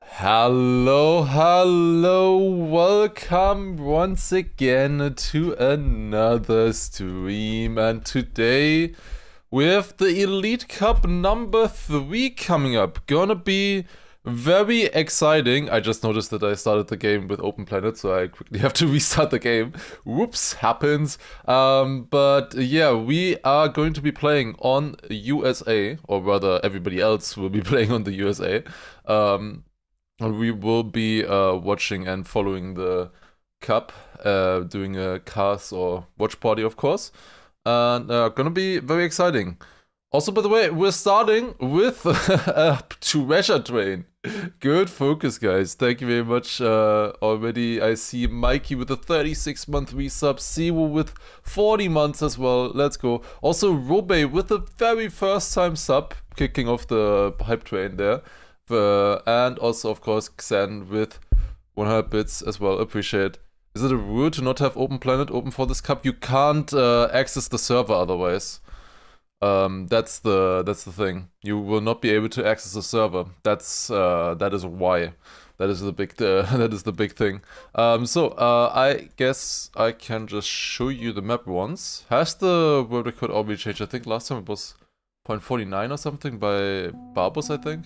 Hello, welcome once again to another stream, and today we have the Elite Cup number 3 coming up. Gonna be very exciting. I just noticed that I started the game with Open Planet, so I quickly have to restart the game. Whoops, happens. But yeah, we are going to be playing on USA, or rather everybody else will be playing on the USA. We will be watching and following the cup, doing a cast or watch party, of course, and gonna be very exciting. Also, by the way, we're starting with a treasure train. Good focus, guys. Thank you very much. Already, I see Mikey with a 36-month resub, Siwu with 40 months as well. Let's go. Also, Robe with the very first time sub, kicking off the hype train there. And also, of course, Xen with 100 bits as well. Appreciate. Is it a rule to not have Open Planet open for this cup? You can't access the server otherwise. That's the thing. You will not be able to access the server. That is why. That is the big thing. I guess I can just show you the map once. Has the world record already changed? I think last time it was 0.49 or something by Barbos, I think.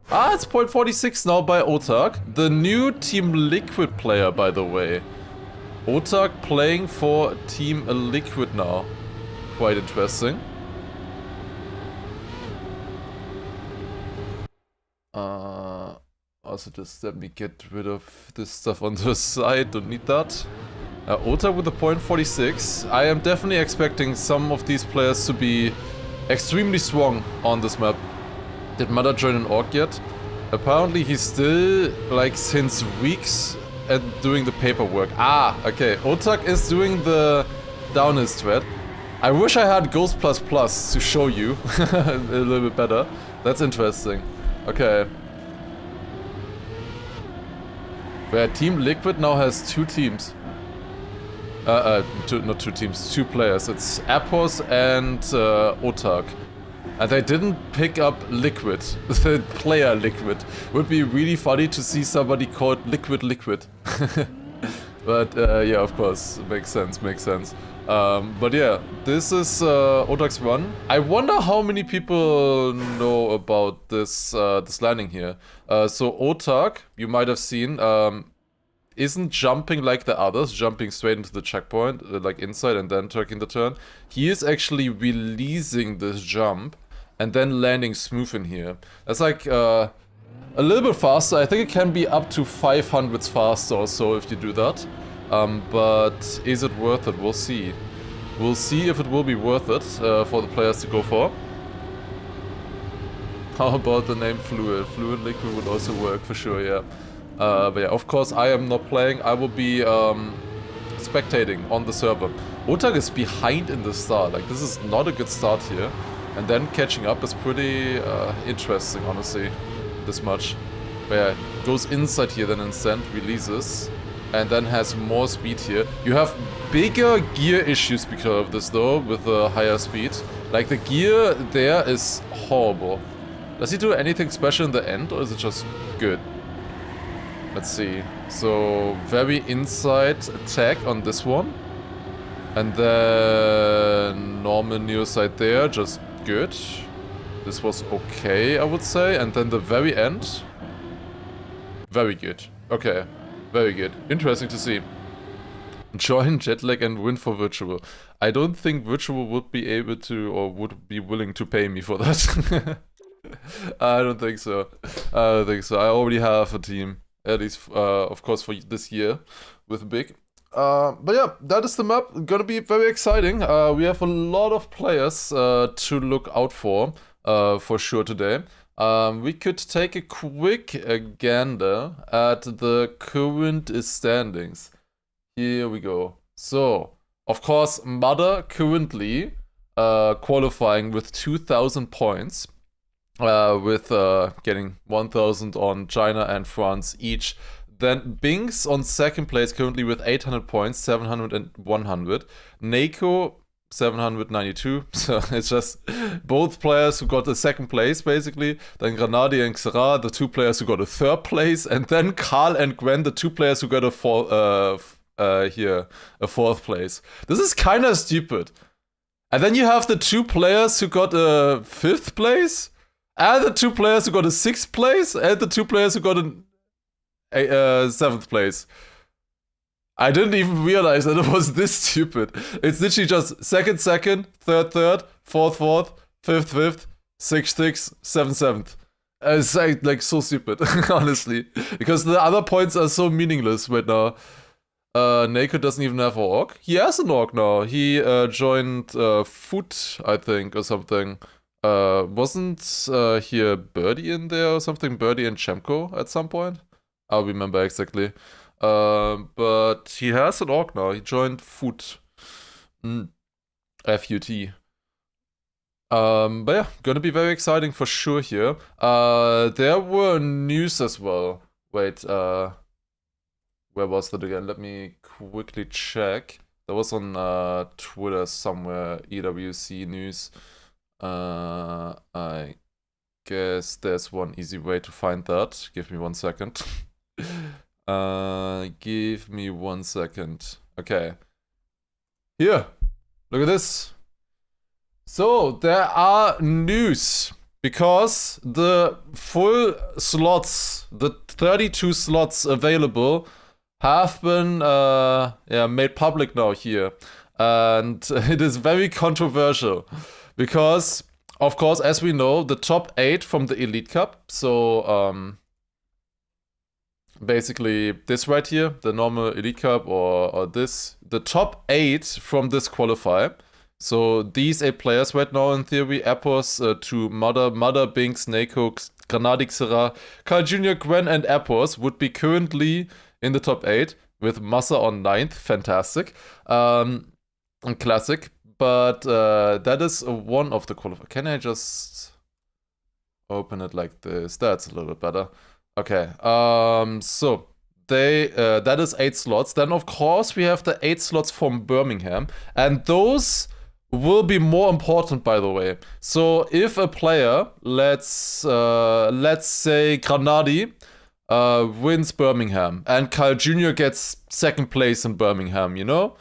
Ah, it's 0.46 now by Otak. The new Team Liquid player, by the way. Otak playing for Team Liquid now. Quite interesting. Also just let me get rid of this stuff on the side, don't need that. Otak with the 0.46. I am definitely expecting some of these players to be extremely strong on this map. Did Mother join an org yet? Apparently he's still, like, since weeks at doing the paperwork. Ah, okay. Otak is doing the downhill thread. I wish I had Ghost++ to show you a little bit better. That's interesting. Okay. Where Team Liquid now has two teams. Not two teams, two players. It's Appos and Otak. And they didn't pick up Liquid, the player Liquid. Would be really funny to see somebody called Liquid. But yeah, of course, makes sense. But yeah, this is Otak's run. I wonder how many people know about this this landing here. So Otak, you might have seen, isn't jumping like the others, jumping straight into the checkpoint, like inside and then taking the turn. He is actually releasing this jump and then landing smooth in here. That's like a little bit faster. I think it can be up to 500s faster or so if you do that. But is it worth it? We'll see. We'll see if it will be worth it for the players to go for. How about the name Fluid? Fluid Liquid would also work for sure, yeah. But yeah, of course I am not playing. I will be spectating on the server. Otak is behind in the start. Like, this is not a good start here. And then catching up is pretty interesting, honestly. This much. Where it goes inside here, then instant releases. And then has more speed here. You have bigger gear issues because of this though, with the higher speed. Like, the gear there is horrible. Does he do anything special in the end, or is it just good? Let's see. So, very inside attack on this one. And then normal neo side there, just good. This was okay, I would say. And then the very end. Very good. Okay. Very good. Interesting to see. Join Jetlag and win for Virtual. I don't think Virtual would be able to, or would be willing to pay me for that. I don't think so. I already have a team. At least, of course, for this year with Big. But yeah, that is the map. Gonna be very exciting. We have a lot of players to look out for sure today. We could take a quick gander at the current standings. Here we go. So, of course, Mother currently qualifying with 2,000 points. With getting 1,000 on China and France each. Then Binks on second place currently with 800 points, 700 and 100. Neko 792. So it's just both players who got the second place, basically. Then Granadi and Xera, the two players who got a third place. And then Karl and Gwen, the two players who got a fourth place. This is kind of stupid. And then you have the two players who got a fifth place, and the two players who got a sixth place, and the two players who got a seventh place. I didn't even realize that it was this stupid. It's literally just second, third, fourth, fifth, sixth, seventh. It's like so stupid, honestly. Because the other points are so meaningless right now. Nako doesn't even have an orc. He has an orc now. He joined Foot, I think, or something. Wasn't here Birdie in there or something? Birdie and Chemko at some point? I'll remember exactly. But he has an orc now. He joined Foot. F-U-T. But yeah, gonna be very exciting for sure here. There were news as well. Wait, where was that again? Let me quickly check. That was on Twitter somewhere, EWC news. I guess there's one easy way to find that. Give me 1 second. Give me 1 second. Okay. Here. Look at this. So, there are news. Because the full slots, the 32 slots available, have been made public now here. And it is very controversial. Because, of course, as we know, the top 8 from the Elite Cup, so basically this right here, the normal Elite Cup or this, the top 8 from this qualifier. So these 8 players right now in theory, Appos to Mother, Binks, Nako, Granadi, Xera, Karl Jr., Gwen and Appos would be currently in the top 8 with Massa on 9th, fantastic, classic. But that is one of the qualifiers. Can I just open it like this? That's a little bit better. Okay, so that is 8 slots. Then of course we have the 8 slots from Birmingham, and those will be more important, by the way. So if a player, let's say Granadi, wins Birmingham, and Karl Jr. gets second place in Birmingham, you know?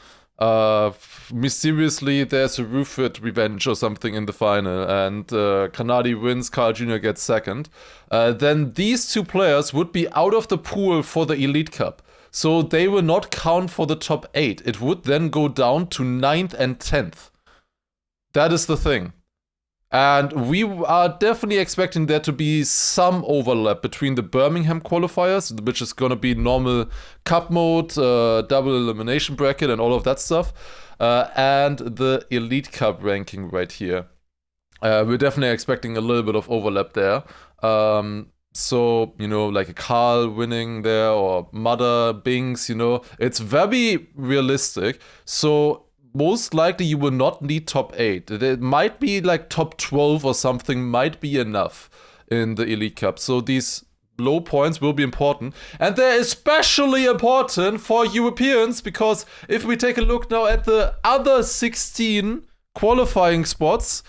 Mysteriously there's a Rufit revenge or something in the final, and Granadi wins, Karl Jr. gets second, then these 2 players would be out of the pool for the Elite Cup. So they will not count for the top 8. It would then go down to 9th and 10th. That is the thing. And we are definitely expecting there to be some overlap between the Birmingham qualifiers, which is going to be normal cup mode, double elimination bracket and all of that stuff, and the Elite Cup ranking right here. We're definitely expecting a little bit of overlap there. So, you know, like a Karl winning there or Mother, Binks, you know, it's very realistic. So most likely you will not need top 8. It might be like top 12 or something might be enough in the Elite Cup. So these low points will be important. And they're especially important for Europeans, because if we take a look now at the other 16 qualifying spots,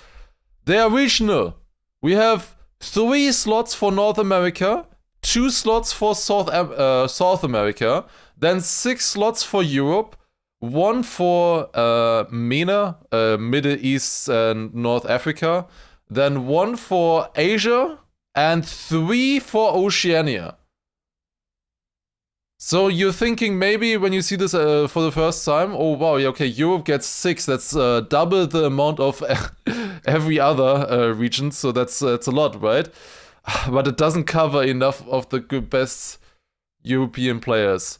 they are regional. We have 3 slots for North America, 2 slots for South America, then 6 slots for Europe, 1 for MENA, Middle East and North Africa, then 1 for Asia, and 3 for Oceania. So you're thinking maybe when you see this for the first time, oh wow, okay, Europe gets 6, that's double the amount of every other region, so that's a lot, right? But it doesn't cover enough of the best European players.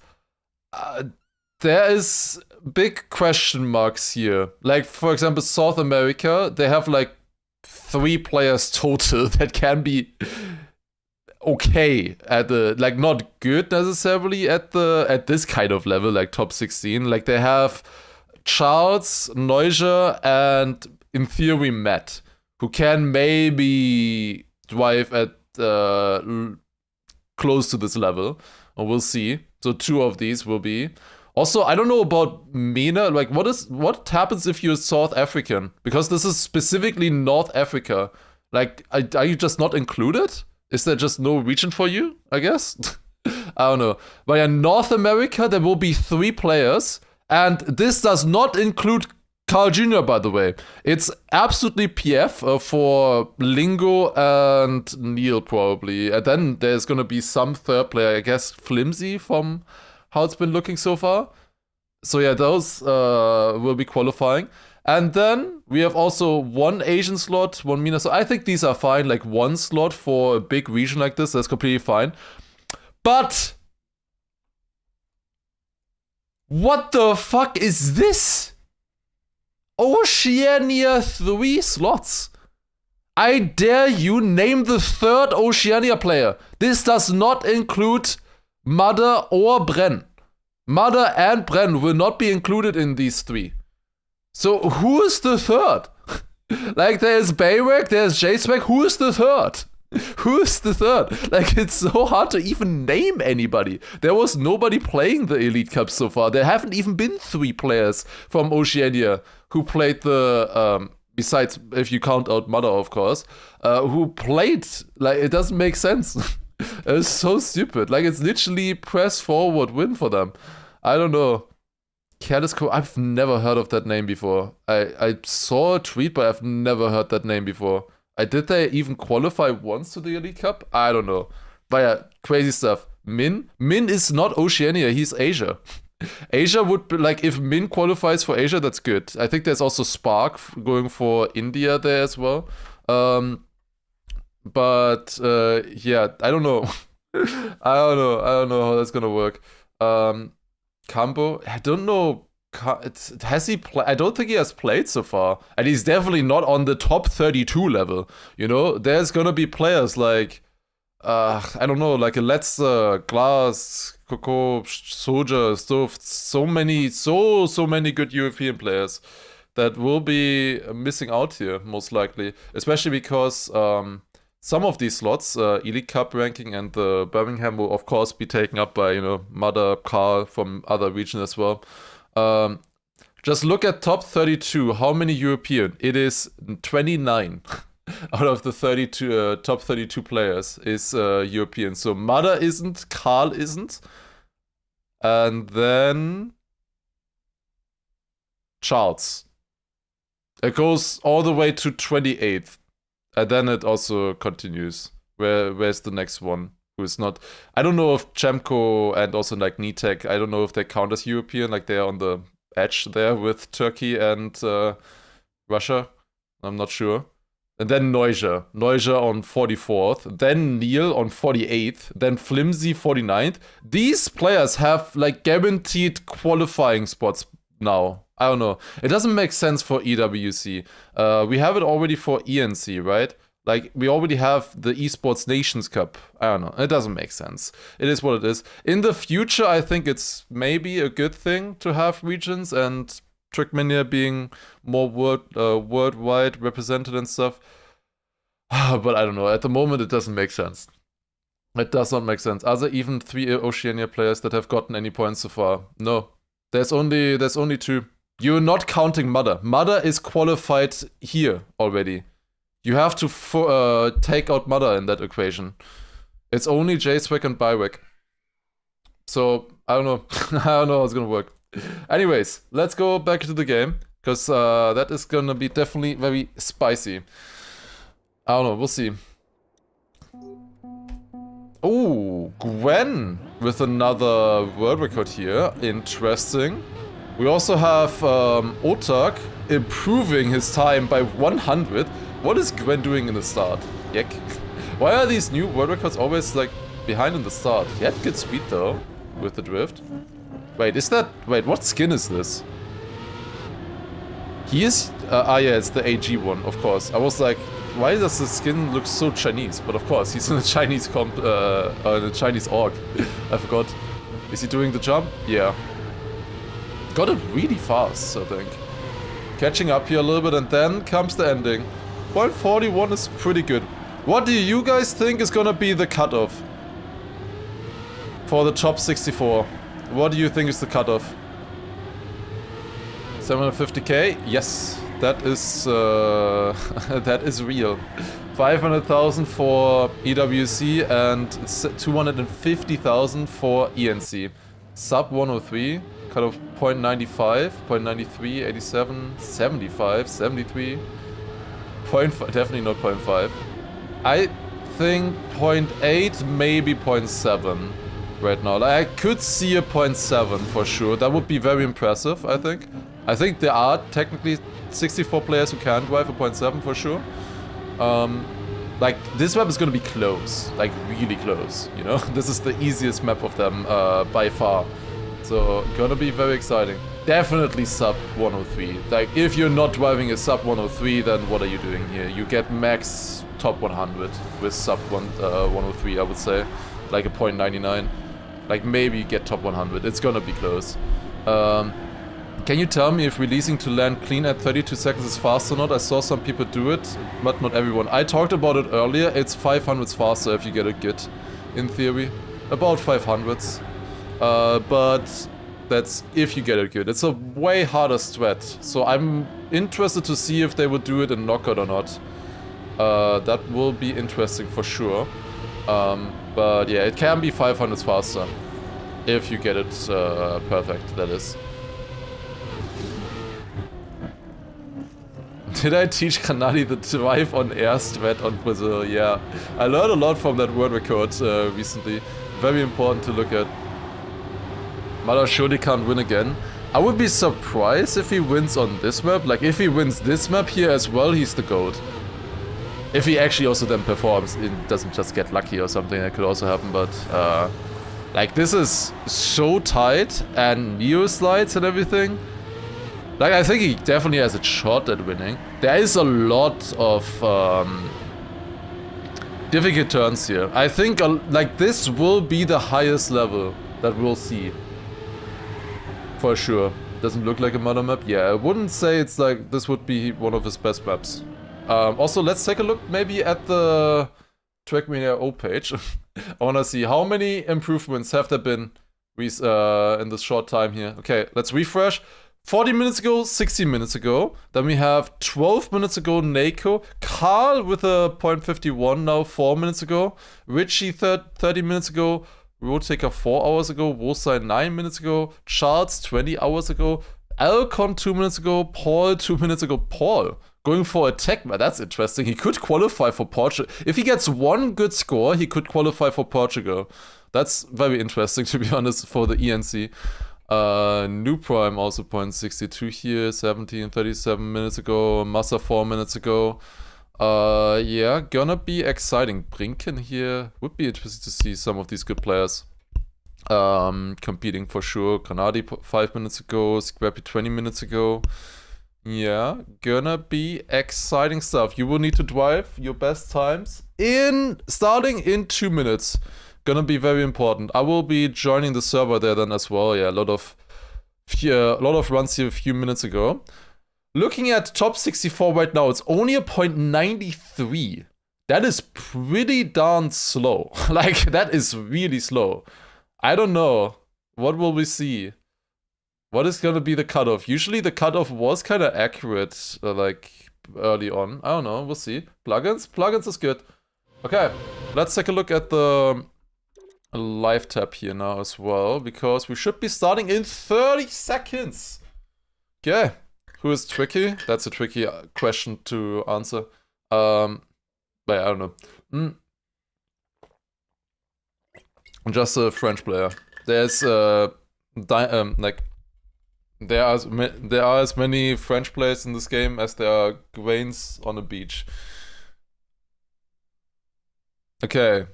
There is big question marks here. Like, for example, South America, they have like 3 players total that can be okay at the, like, not good necessarily at this kind of level, like top 16. Like, they have Charles, Neuger, and in theory Matt, who can maybe drive at close to this level, or we'll see. So 2 of these will be. Also, I don't know about MENA. Like, what happens if you're South African? Because this is specifically North Africa. Like, are you just not included? Is there just no region for you, I guess? I don't know. But in North America, there will be 3 players. And this does not include Carl Jr., by the way. It's absolutely PF for Lingo and Neil, probably. And then there's going to be some third player, I guess, Flimsy, from how it's been looking so far. So yeah, those will be qualifying. And then we have also 1 Asian slot, 1 MENA. So I think these are fine. Like 1 slot for a big region like this, that's completely fine. But what the fuck is this? Oceania 3 slots. I dare you name the 3rd Oceania player. This does not include Mother or Bren. Mother and Bren will not be included in these 3. So who is the 3rd? Like there's Bayrak, there's J-Swag, who is the 3rd? Who's the 3rd? Like, it's so hard to even name anybody. There was nobody playing the Elite Cup so far. There haven't even been 3 players from Oceania who played the, besides, if you count out Mother, of course, who played. Like, it doesn't make sense. It's so stupid. Like, it's literally press forward win for them. I don't know. Cadisco, I've never heard of that name before. I saw a tweet, but I've never heard that name before. Did they even qualify once to the Elite Cup? I don't know. But yeah, crazy stuff. Min is not Oceania, he's Asia. Asia would be, like, if Min qualifies for Asia, that's good. I think there's also Spark going for India there as well. But yeah, I don't know. I don't know how that's gonna work. Cambo, I don't know. Has he played? I don't think he has played so far, and he's definitely not on the top 32 level. You know, there's gonna be players like, I don't know, like a Letzer, Glass, Coco, Soja, so many good European players that will be missing out here, most likely, especially because some of these slots, Elite Cup ranking and the Birmingham, will of course be taken up by, you know, Mother, Carl from other regions as well. Just look at top 32. How many European? It is 29 out of the 32 top 32 players is European. So Mother isn't, Carl isn't, and then Charles. It goes all the way to 28th, and then it also continues. Where's the next one? Who is not? I don't know if Chemko and also like Nitek, I don't know if they count as European, like they're on the edge there with Turkey and Russia. I'm not sure. And then Neuja on 44th, then Neil on 48th, then Flimsy 49th. These players have like guaranteed qualifying spots now. I don't know. It doesn't make sense for EWC. We have it already for ENC, right? Like, we already have the Esports Nations Cup. I don't know. It doesn't make sense. It is what it is. In the future, I think it's maybe a good thing to have regions and Trickmania being more worldwide represented and stuff. But I don't know. At the moment, it doesn't make sense. It does not make sense. Are there even 3 Oceania players that have gotten any points so far? No. There's only 2. You're not counting Mother. Mother is qualified here already. You have to take out Mother in that equation. It's only J-Swag and Bywek. So, I don't know. I don't know how it's gonna work. Anyways, let's go back to the game, because that is gonna be definitely very spicy. I don't know, we'll see. Oh, Gwen with another world record here. Interesting. We also have Otak improving his time by 100. What is Gwen doing in the start? Yek. Why are these new world records always like behind in the start? He had good speed though, with the drift. Wait, what skin is this? He is, yeah, it's the AG one, of course. I was like, why does the skin look so Chinese? But of course, he's in a Chinese in a Chinese org. I forgot. Is he doing the jump? Yeah. Got it really fast, I think. Catching up here a little bit, and then comes the ending. 0.41 is pretty good. What do you guys think is gonna be the cutoff for the top 64? What do you think is the cutoff? 750k? Yes, that is that is real. 500,000 for EWC and 250,000 for ENC. Sub 103, cut off 0.95, 0.93, 87, 75, 73. Definitely not 0.5. I think 0.8, maybe 0.7 right now. Like, I could see a 0.7 for sure. That would be very impressive, I think. I think there are technically 64 players who can drive a 0.7 for sure. Like, this map is gonna be close. Like, really close, you know? This is the easiest map of them by far. So, gonna be very exciting. Definitely sub 103. Like, if you're not driving a sub 103, then what are you doing here? You get max top 100 with sub 103, I would say. Like a 0.99. Like, maybe you get top 100. It's gonna be close. Can you tell me if releasing to land clean at 32 seconds is fast or not? I saw some people do it, but not everyone. I talked about it earlier. It's 500s faster if you get a git, in theory. About 500s. But that's if you get it good. It's a way harder strat. So I'm interested to see if they would do it in knockout or not. That will be interesting for sure. But yeah, it can be 500s faster. If you get it perfect, that is. Did I teach Kanadi the drive on air strat on Brazil? Yeah. I learned a lot from that world record recently. Very important to look at. Mother surely can't win again. I would be surprised if he wins on this map. Like, if he wins this map here as well, he's the GOAT. If he actually also then performs, it doesn't just get lucky or something, that could also happen, but like, this is so tight, and Neo slides and everything. Like, I think he definitely has a shot at winning. There is a lot of difficult turns here. I think like, this will be the highest level that we'll see. For sure. Doesn't look like a mother map. Yeah, I wouldn't say it's like, this would be one of his best maps. Also, let's take a look maybe at the Trackmania O page. I wanna see how many improvements have there been in this short time here. Okay, let's refresh. 40 minutes ago, 60 minutes ago. Then we have 12 minutes ago, Nako. Carl with a 0.51 now, 4 minutes ago. Richie 30 minutes ago. Roadtaker 4 hours ago. Wosai 9 minutes ago. Charles 20 hours ago. Alcon 2 minutes ago. Paul 2 minutes ago. Paul going for a tech, that's interesting. He could qualify for Portugal. If he gets one good score, he could qualify for Portugal. That's very interesting, to be honest, for the ENC. New Prime also 0.62 here, 37 minutes ago. Massa 4 minutes ago. Yeah, gonna be exciting. Brinken here, would be interesting to see some of these good players competing for sure. Kanadi 5 minutes ago, Scrappy 20 minutes ago. Yeah, gonna be exciting stuff. You will need to drive your best times starting in 2 minutes. Gonna be very important. I will be joining the server there then as well. Yeah, a lot of runs here a few minutes ago. Looking at top 64 right now, it's only a 0.93. That is pretty darn slow. Like, that is really slow. I don't know. What will we see? What is gonna be the cutoff? Usually the cutoff was kind of accurate, like, early on. I don't know, we'll see. Plugins? Plugins is good. Okay, let's take a look at the live tab here now as well, because we should be starting in 30 seconds. Okay, who is tricky? That's a tricky question to answer. But I don't know. I'm just a French player. There's like, there are as many French players in this game as there are grains on a beach. Okay.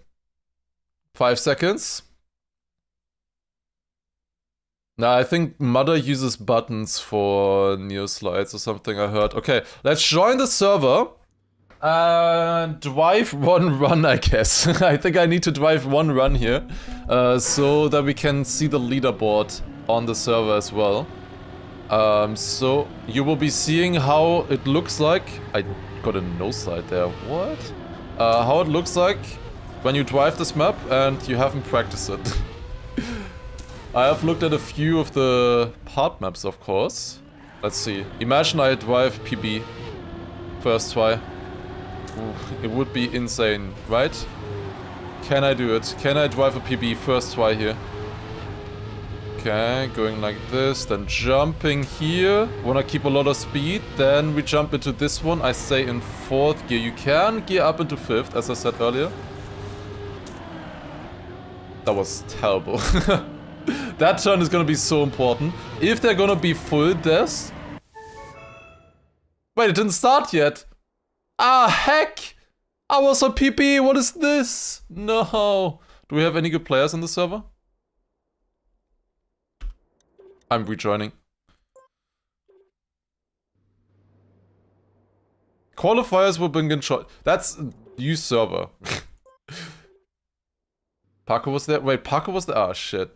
5 seconds. Now, I think Mother uses buttons for Neo slides or something, I heard. Okay, let's join the server. And drive one run, I guess. I think I need to drive one run here. So that we can see the leaderboard on the server as well. So you will be seeing how it looks like. I got a no slide there. What? How it looks like when you drive this map and you haven't practiced it. I have looked at a few of the part maps, of course. Let's see. Imagine I drive PB. First try. Ooh, it would be insane, right? Can I do it? Can I drive a PB first try here? Okay, going like this, then jumping here. Wanna keep a lot of speed, then we jump into this one. I stay in 4th gear. You can gear up into 5th, as I said earlier. That was terrible. That turn is gonna be so important. If they're gonna be full deaths... Wait, it didn't start yet. Ah, heck! I was on PP, what is this? No. Do we have any good players on the server? I'm rejoining. Qualifiers will bring in shot. That's new server. Parker was there? Wait, Parker was there? Ah, shit.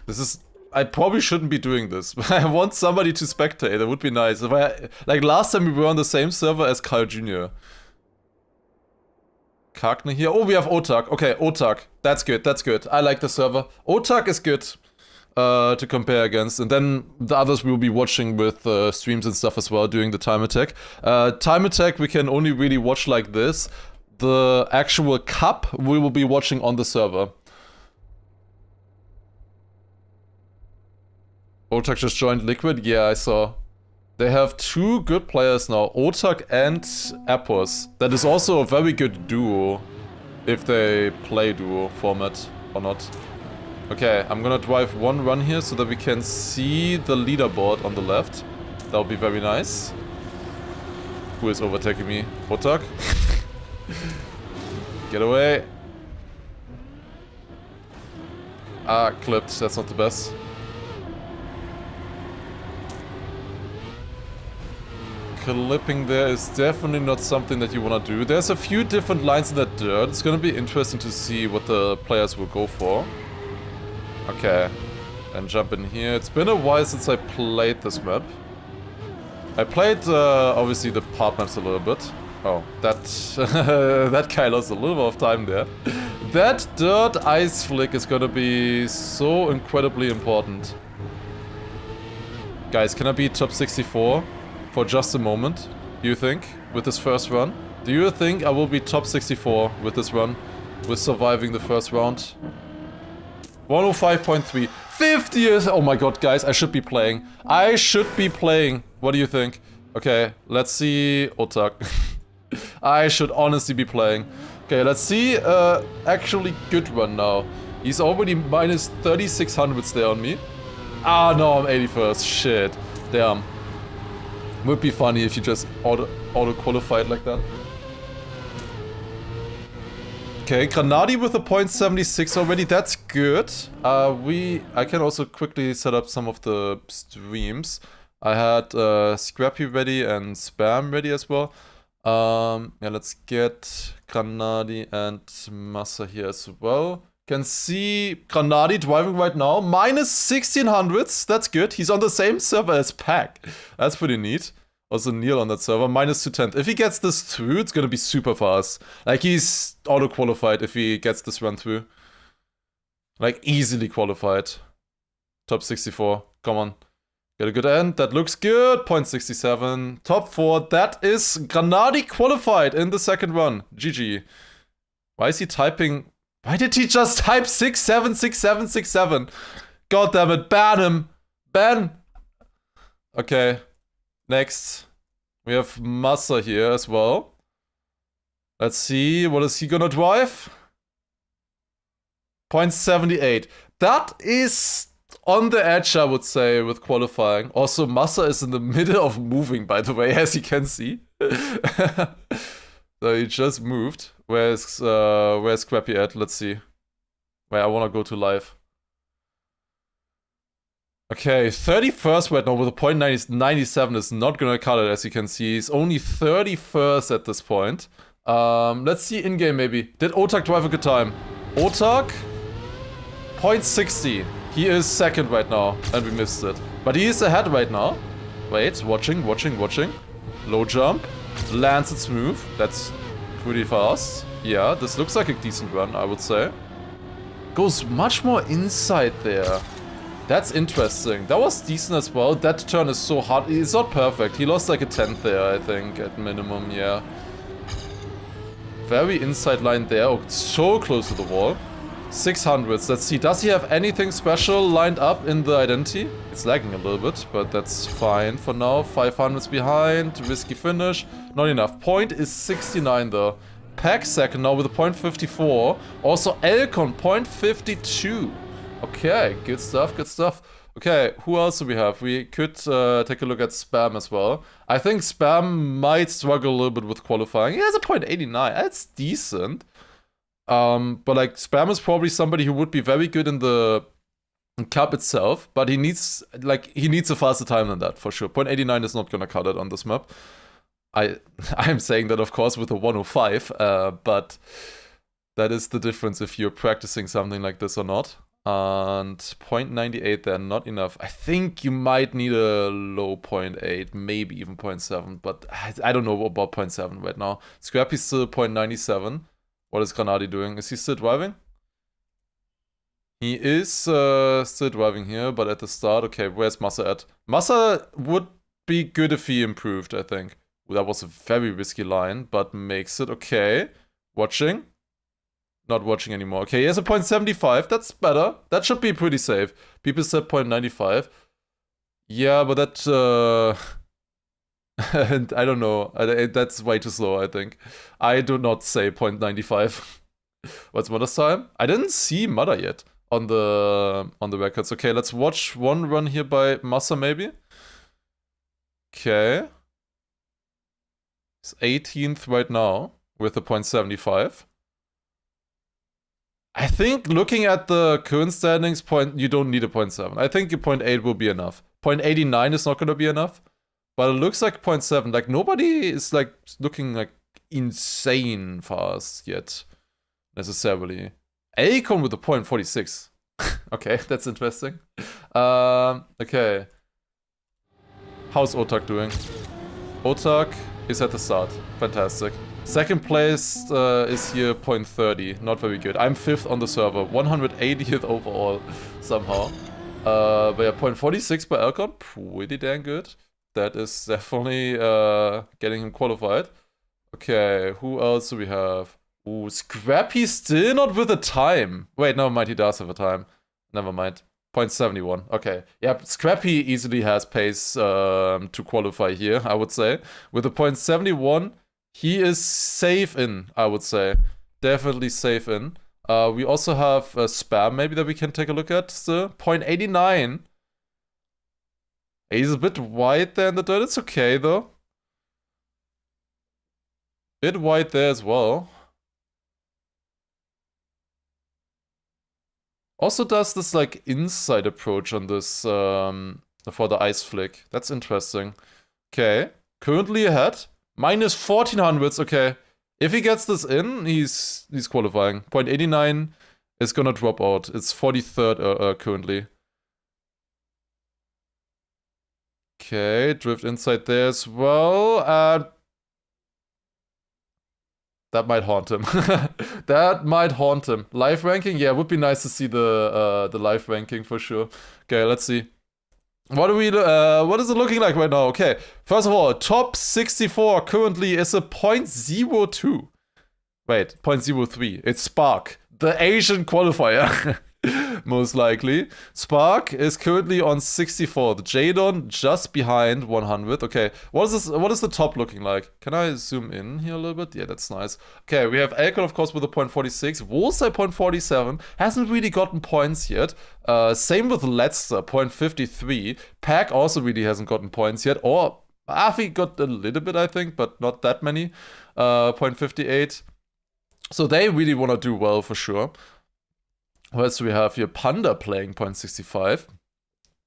This is... I probably shouldn't be doing this, but I want somebody to spectate. That would be nice. If I... Like, last time we were on the same server as Carl Jr. Kagner here. Oh, we have Otak. Okay, Otak. That's good, that's good. I like the server. Otak is good to compare against. And then the others we will be watching with streams and stuff as well during the time attack. Time attack we can only really watch like this. The actual cup we will be watching on the server. Otak just joined Liquid? Yeah, I saw. They have 2 good players now, Otak and Appos. That is also a very good duo, if they play duo format or not. Okay, I'm gonna drive one run here so that we can see the leaderboard on the left. That would be very nice. Who is overtaking me? Otak? Get away. Ah, clipped. That's not the best. Clipping there is definitely not something that you want to do. There's a few different lines in that dirt. It's gonna be interesting to see what the players will go for. Okay. And jump in here. It's been a while since I played this map. I played, obviously, the part maps a little bit. Oh, that... that guy lost a little bit of time there. That dirt ice flick is gonna be so incredibly important. Guys, can I be top 64? For just a moment, do you think, with this first run? Do you think I will be top 64 with this run? With surviving the first round? 105.3. 50 years! Oh my god, guys, I should be playing. I should be playing. What do you think? Okay, let's see... Otak. I should honestly be playing. Okay, let's see actually good run now. He's already minus 3600 there on me. Ah, no, I'm 81st. Shit. Damn. Would be funny if you just auto-qualified like that. Okay, Granadi with a .76 already, that's good. I can also quickly set up some of the streams. I had Scrappy ready and Spam ready as well. Yeah, let's get Granadi and Massa here as well. Can see Granadi driving right now. Minus 1600s. That's good. He's on the same server as Pack. That's pretty neat. Also Neil on that server. Minus 210. If he gets this through, it's gonna be super fast. Like, he's auto-qualified if he gets this run through. Like, easily qualified. Top 64. Come on. Get a good end. That looks good. .67. Top 4. That is Granadi qualified in the second run. GG. Why is he typing... Why did he just type 676767? God damn it, ban him! Ban! Okay. Next. We have Massa here as well. Let's see, what is he gonna drive? .78. That is on the edge, I would say, with qualifying. Also, Massa is in the middle of moving, by the way, as you can see. So he just moved. Where's Scrappy at? Let's see. Wait, I wanna go to live. Okay, 31st right now with a .97 is not gonna cut it, as you can see. He's only 31st at this point. Let's see in-game maybe. Did Otak drive a good time? Otak? .60. He is second right now, and we missed it. But he is ahead right now. Wait, watching. Low jump. Lands it smooth. That's pretty fast. Yeah, this looks like a decent run, I would say. Goes much more inside there. That's interesting. That was decent as well. That turn is so hard. It's not perfect. He lost like a 10th there, I think, at minimum, yeah. Very inside line there. Oh, so close to the wall. 600s. Let's see. Does he have anything special lined up in the identity? It's lagging a little bit, but that's fine for now. 500s behind. Risky finish. Not enough. Point is 69 though. Pack second now with a point 54. Also Elcon, point 52. Okay, good stuff, good stuff. Okay, who else do we have? We could take a look at Spam as well. I think Spam might struggle a little bit with qualifying. He has a point 89. That's decent. But like Spam is probably somebody who would be very good in the cup itself, but he needs a faster time than that for sure. Point 89 is not gonna cut it on this map. I'm saying that of course with a 105, but that is the difference if you're practicing something like this or not. And 0.98 there, not enough. I think you might need a low 0.8, maybe even 0.7, but I don't know about 0.7 right now. Scrappy's still 0.97. What is Granadi doing? Is he still driving? He is still driving here, but at the start, okay, where's Massa at? Massa would be good if he improved, I think. Well, that was a very risky line, but makes it okay. Watching. Not watching anymore. Okay, he has a 0.75. That's better. That should be pretty safe. People said 0.95. Yeah, but that... and I don't know. That's way too slow, I think. I do not say 0.95. What's Mother's time? I didn't see Mother yet on the records. Okay, let's watch one run here by Massa, maybe. Okay. He's 18th right now with a 0.75. I think looking at the current standings, you don't need a 0.7. I think a 0.8 will be enough. 0.89 is not going to be enough. But it looks like 0.7. Like, nobody is, like, looking, like, insane fast yet. Necessarily. Acon with a 0.46. Okay, that's interesting. Okay. How's Otak doing? Otak is at the start. Fantastic. Second place is here 0.30. Not very good. I'm 5th on the server. 180th overall somehow. But yeah, 0.46 by Elcon. Pretty dang good. That is definitely getting him qualified. Okay, who else do we have? Ooh, Scrappy still not with a time. Wait, never mind. He does have a time. Never mind. 0.71. Okay. Yeah, Scrappy easily has pace to qualify here, I would say. With a 0.71... he is safe in, I would say. Definitely safe in. We also have Spam, maybe, that we can take a look at still. 0.89. He's a bit wide there in the dirt. It's okay, though. Bit wide there as well. Also does this, like, inside approach on this, for the ice flick. That's interesting. Okay. Currently ahead. Minus 1400s, okay. If he gets this in, he's qualifying. 0.89 is gonna drop out. It's 43rd currently. Okay, drift inside there as well. That might haunt him. That might haunt him. Live ranking? Yeah, it would be nice to see the live ranking for sure. Okay, let's see. What is it looking like right now? Okay, first of all, top 64 currently is a 0.02. Wait, 0.03. It's Spark, the Asian qualifier. Most likely. Spark is currently on 64. The Jadon just behind 100. Okay, what is the top looking like? Can I zoom in here a little bit? Yeah, that's nice. Okay, we have Elcon, of course, with a 0.46. Wolsey 0.47. Hasn't really gotten points yet. Same with Letzter, 0.53. Pack also really hasn't gotten points yet. Or Afi got a little bit, I think, but not that many. 0.58. So they really want to do well for sure. What else do we have here? Panda playing 0.65.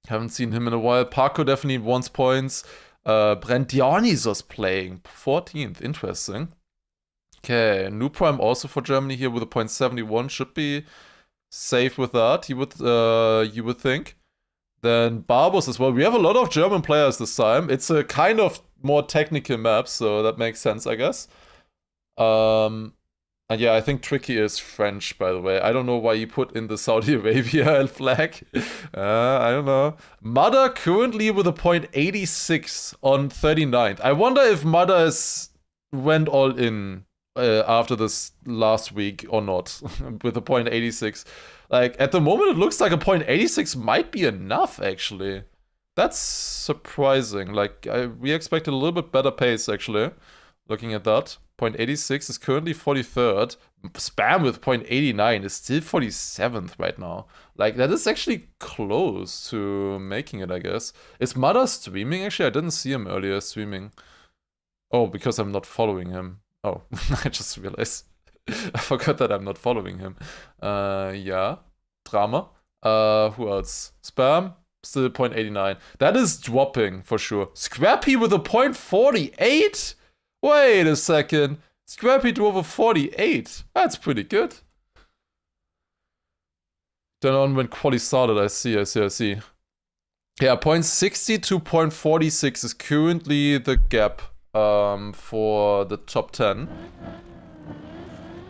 Haven't seen him in a while. Parko definitely wants points. Brent Dionysos playing 14th. Interesting. Okay, New Prime also for Germany here with a 0.71. Should be safe with that, you would think. Then Barbos as well. We have a lot of German players this time. It's a kind of more technical map, so that makes sense, I guess. Yeah, I think Tricky is French, by the way. I don't know why you put in the Saudi Arabia flag. I don't know. Mada currently with a .86 on 39th. I wonder if Mada went all in after this last week or not with a .86. Like, at the moment, it looks like a .86 might be enough, actually. That's surprising. Like, we expected a little bit better pace, actually, looking at that. .86 is currently 43rd. Spam with .89 is still 47th right now. Like, that is actually close to making it, I guess. Is Mada streaming? Actually, I didn't see him earlier streaming. Oh, because I'm not following him. Oh, I just realized. I forgot that I'm not following him. Yeah. Drama. Who else? Spam. Still .89. That is dropping for sure. Scrappy with a .48? Wait a second. Scrappy drove a 48. That's pretty good. Then on when quali started, I see. Yeah, .60 to .46 is currently the gap for the top 10.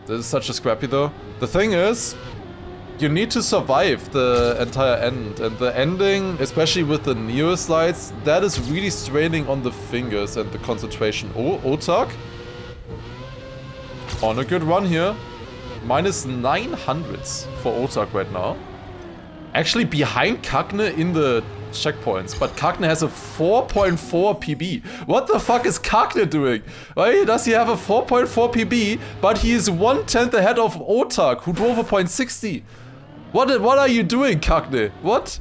This is such a Scrappy though. The thing is, you need to survive the entire end, and the ending, especially with the Neo slides, that is really straining on the fingers and the concentration. Oh, Otak. On a good run here. Minus 900s for Otak right now. Actually behind Kagne in the checkpoints, but Kagne has a 4.4 PB. What the fuck is Kagne doing? Why does he have a 4.4 PB, but he is 1/10 ahead of Otak, who drove a .60? What are you doing, Kagne? What?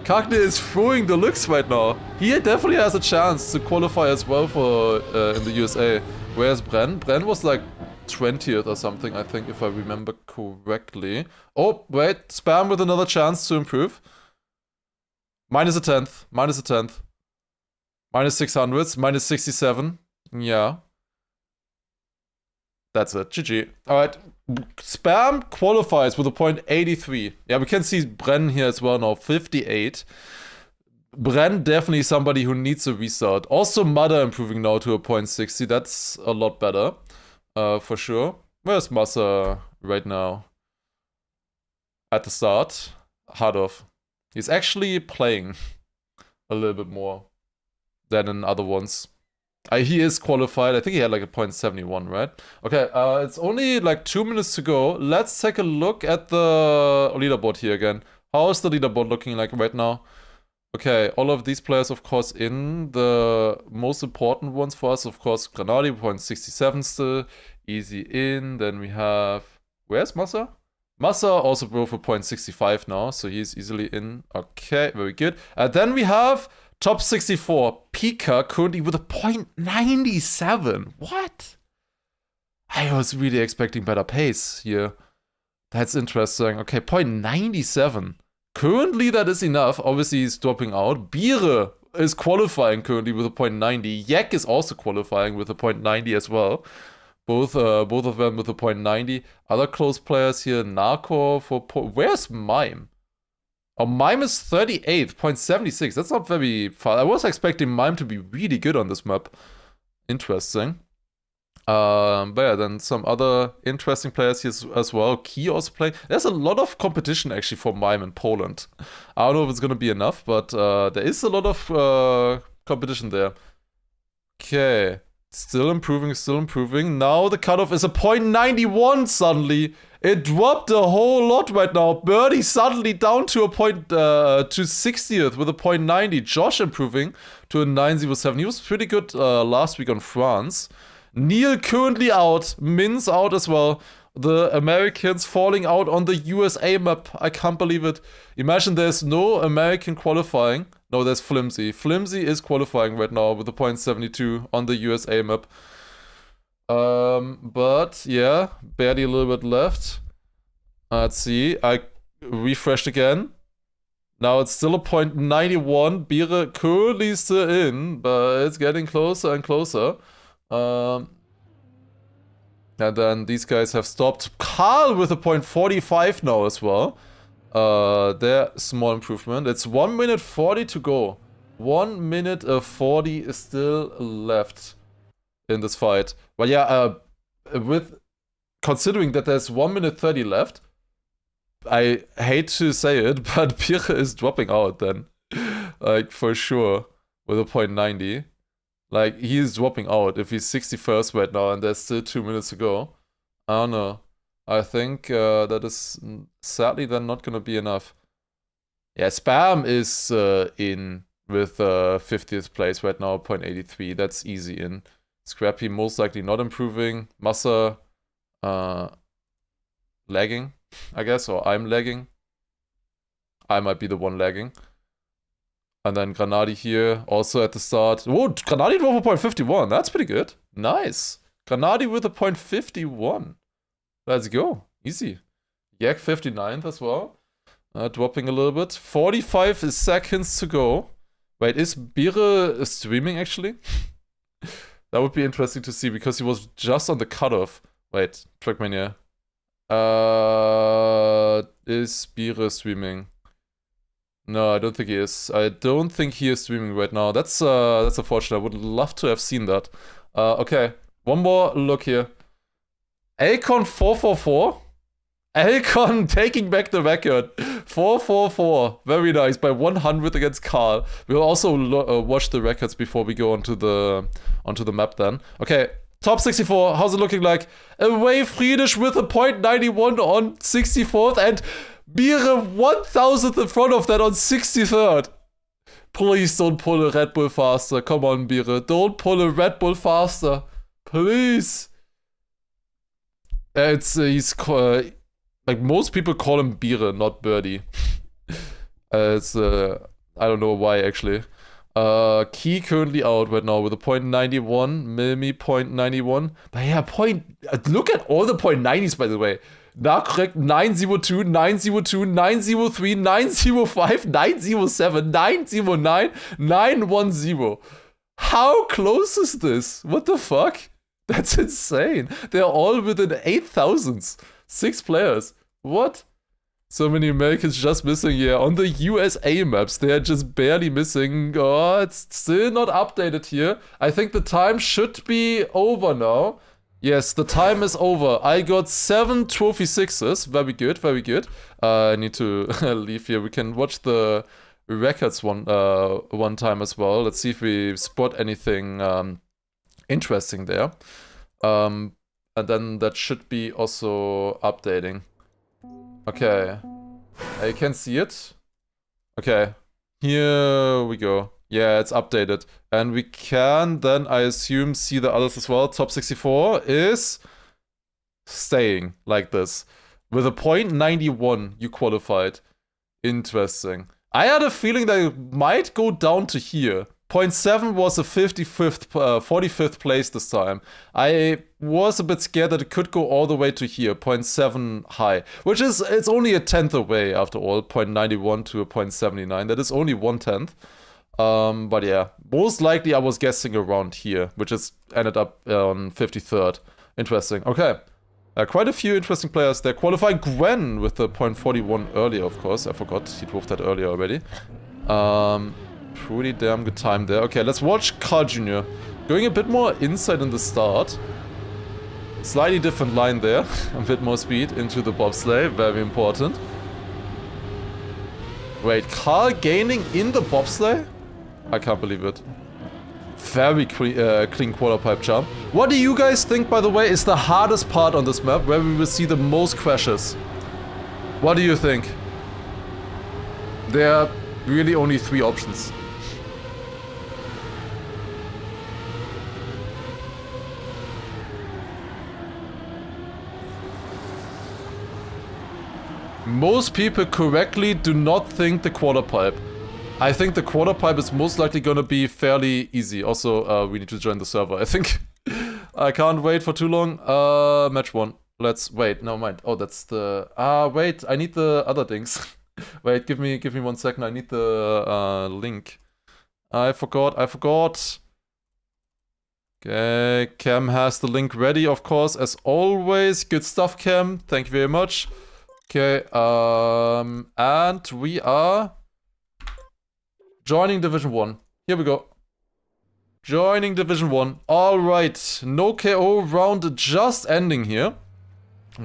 Kagne is throwing the looks right now. He definitely has a chance to qualify as well for in the USA. Whereas Bren? Bren was like 20th or something, I think, if I remember correctly. Oh, wait. Spam with another chance to improve. Minus a 10th. Minus a 10th. Minus 600s. Minus 67. Yeah. That's it. GG. Alright. Spam qualifies with a .83. Yeah, we can see Bren here as well now. 58. Bren definitely somebody who needs a restart. Also Mada improving now to a .60. That's a lot better. For sure. Where's Massa right now? At the start. Hardov. He's actually playing a little bit more than in other ones. He is qualified. I think he had like a .71, right? Okay, it's only like 2 minutes to go. Let's take a look at the leaderboard here again. How is the leaderboard looking like right now? Okay, all of these players, of course, in the most important ones for us, of course, Granadi, .67 still. Easy in. Then we have... Where's Massa? Massa also broke for .65 now, so he's easily in. Okay, very good. Then we have top 64. Pika currently with a .97. What? I was really expecting better pace here. That's interesting. Okay, .97. Currently, that is enough. Obviously, he's dropping out. Bire is qualifying currently with a .90. Yak is also qualifying with a .90 as well. Both of them with a .90. Other close players here. Narco for... Where's Mime? Oh, Mime is 38th, .76. That's not very far. I was expecting Mime to be really good on this map. Interesting. But yeah, then some other interesting players here as well. Key also playing. There's a lot of competition actually for Mime in Poland. I don't know if it's gonna be enough, but there is a lot of competition there. Okay. Still improving. Now the cutoff is a .91 suddenly. It dropped a whole lot right now. Birdie suddenly down to a to 60th with a .90. Josh improving to a 907. He was pretty good last week on France. Neil currently out. Min's out as well. The Americans falling out on the USA map. I can't believe it. Imagine there's no American qualifying. No, there's Flimsy. Flimsy is qualifying right now with a .72 on the USA map. But yeah, barely a little bit left. Let's see. I refreshed again. Now it's still a .91. Bire currently still in, but it's getting closer and closer. And then these guys have stopped. Carl with a .45 now as well. There, small improvement. It's 1 minute 40 to go. 1 minute 40 is still left in this fight. But yeah, with considering that there's 1 minute 30 left, I hate to say it, but Bire is dropping out then. Like, for sure, with a 0.90. Like, he's dropping out if he's 61st right now and there's still 2 minutes to go. I don't know. I think that is sadly then not gonna be enough. Yeah, Spam is in with 50th place right now, 0.83. That's easy in. Scrappy most likely not improving. Massa lagging, I guess, or I'm lagging. I might be the one lagging. And then Granadi here, also at the start. Whoa, Granadi drove a 0.51. That's pretty good. Nice. Granadi with a 0.51. Let's go. Easy. Yak 59th as well. Dropping a little bit. 45 seconds to go. Wait, is Bire streaming actually? That would be interesting to see because he was just on the cutoff. Wait, Trackmania. Is Bire streaming? No, I don't think he is. I don't think he is streaming right now. That's unfortunate. I would love to have seen that. Okay, one more look here. Alcon 444. Alcon taking back the record. 444. Very nice. By 100 against Karl. We'll also watch the records before we go onto the map then. Okay, top 64. How's it looking like? Away Friedish with a 0.91 on 64th and Bire 1000th in front of that on 63rd. Please don't pull a Red Bull faster. Come on, Bire. Don't pull a Red Bull faster. Please. He's like most people call him Bire, not Birdie. I don't know why actually. Key currently out right now with a 0.91, Milmi 0.91. But yeah, look at all the 0.90s by the way. Nachrek 902, 902, 903, 905, 907, 909, 910. How close is this? What the fuck? That's insane. They're all within 8,000s. 6 players. What? So many Americans just missing here. On the USA maps, they're just barely missing. Oh, it's still not updated here. I think the time should be over now. Yes, the time is over. I got 7 trophy 6s. Very good, very good. I need to leave here. We can watch the records one time as well. Let's see if we spot anything interesting there. And then that should be also updating. Okay. I can see it. Okay. Here we go. Yeah, it's updated. And we can then, I assume, see the others as well. Top 64 is staying like this. With a 0.91, you qualified. Interesting. I had a feeling that it might go down to here. 0.7 was a 45th place this time. I was a bit scared that it could go all the way to here, 0.7 high. Which is, it's only a 10th away after all, 0.91 to a 0.79. That is only 1/10. But yeah, most likely I was guessing around here, which is ended up on 53rd. Interesting. Okay. Quite a few interesting players there. Qualifying Gwen with the 0.41 earlier, of course. I forgot he drove that earlier already. Pretty damn good time there. Okay, let's watch Carl Jr. Going a bit more inside in the start. Slightly different line there. A bit more speed into the bobsleigh. Very important. Wait, Carl gaining in the bobsleigh? I can't believe it. Very clean quarter pipe jump. What do you guys think, by the way, is the hardest part on this map where we will see the most crashes? What do you think? There are really only 3 options. Most people correctly do not think the quarter pipe. I think the quarter pipe is most likely gonna be fairly easy. Also, we need to join the server, I think. I can't wait for too long. Match 1. Let's wait. No, mind. Oh, that's the... wait. I need the other things. Wait, give me 1 second. I need the link. I forgot. Okay, Cam has the link ready, of course, as always. Good stuff, Cam. Thank you very much. Okay, and we are joining Division 1. Here we go. Joining Division 1. Alright, no KO round just ending here.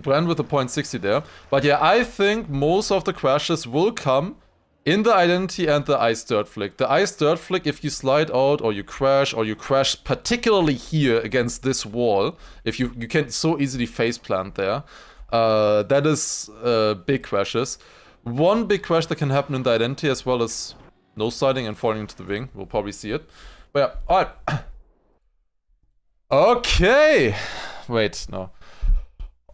Bren with the 0.60 there. But yeah, I think most of the crashes will come in the identity and the ice dirt flick. The ice dirt flick, if you slide out or you crash particularly here against this wall, if you can so easily face plant there, that is big crashes. One big crash that can happen in the identity as well as no sliding and falling into the wing. We'll probably see it. But yeah, alright. Okay. Wait, no.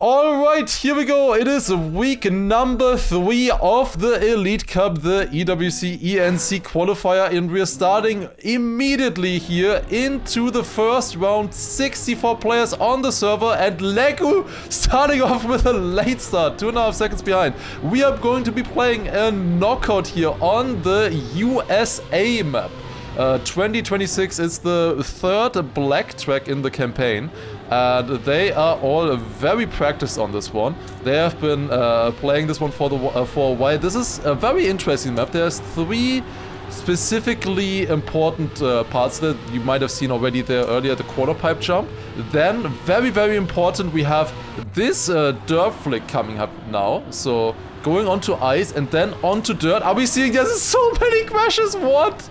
Alright, here we go. It is week number 3 of the Elite Cup, the EWC ENC qualifier, and we're starting immediately here into the first round. 64 players on the server, and Legu starting off with a late start, 2.5 seconds behind. We are going to be playing a knockout here on the USA map. 2026 is the third black track in the campaign, and they are all very practiced on this one. They have been playing this one for a while. This is a very interesting map. There's 3 specifically important parts that you might have seen already there earlier, the quarter pipe jump. Then, very important, we have this dirt flick coming up now. So, going onto ice and then onto dirt. Are we seeing there's so many crashes? What?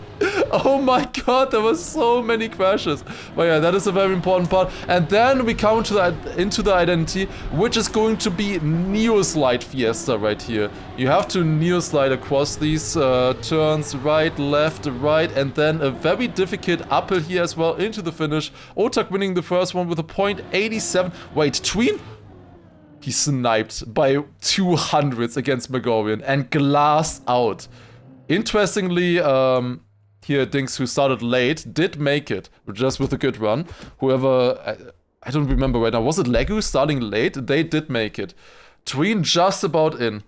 Oh my god, there were so many crashes. But yeah, that is a very important part. And then we come into the identity, which is going to be Neo Slide Fiesta right here. You have to Neo Slide across these turns, right, left, right, and then a very difficult uphill here as well into the finish. Otak winning the first one with a 0.87. Wait, Tween? He sniped by 200s against Megorian and glassed out. Interestingly, here, Dinks, who started late, did make it, just with a good run. Whoever, I don't remember right now, was it Legu starting late? They did make it. Tween just about in.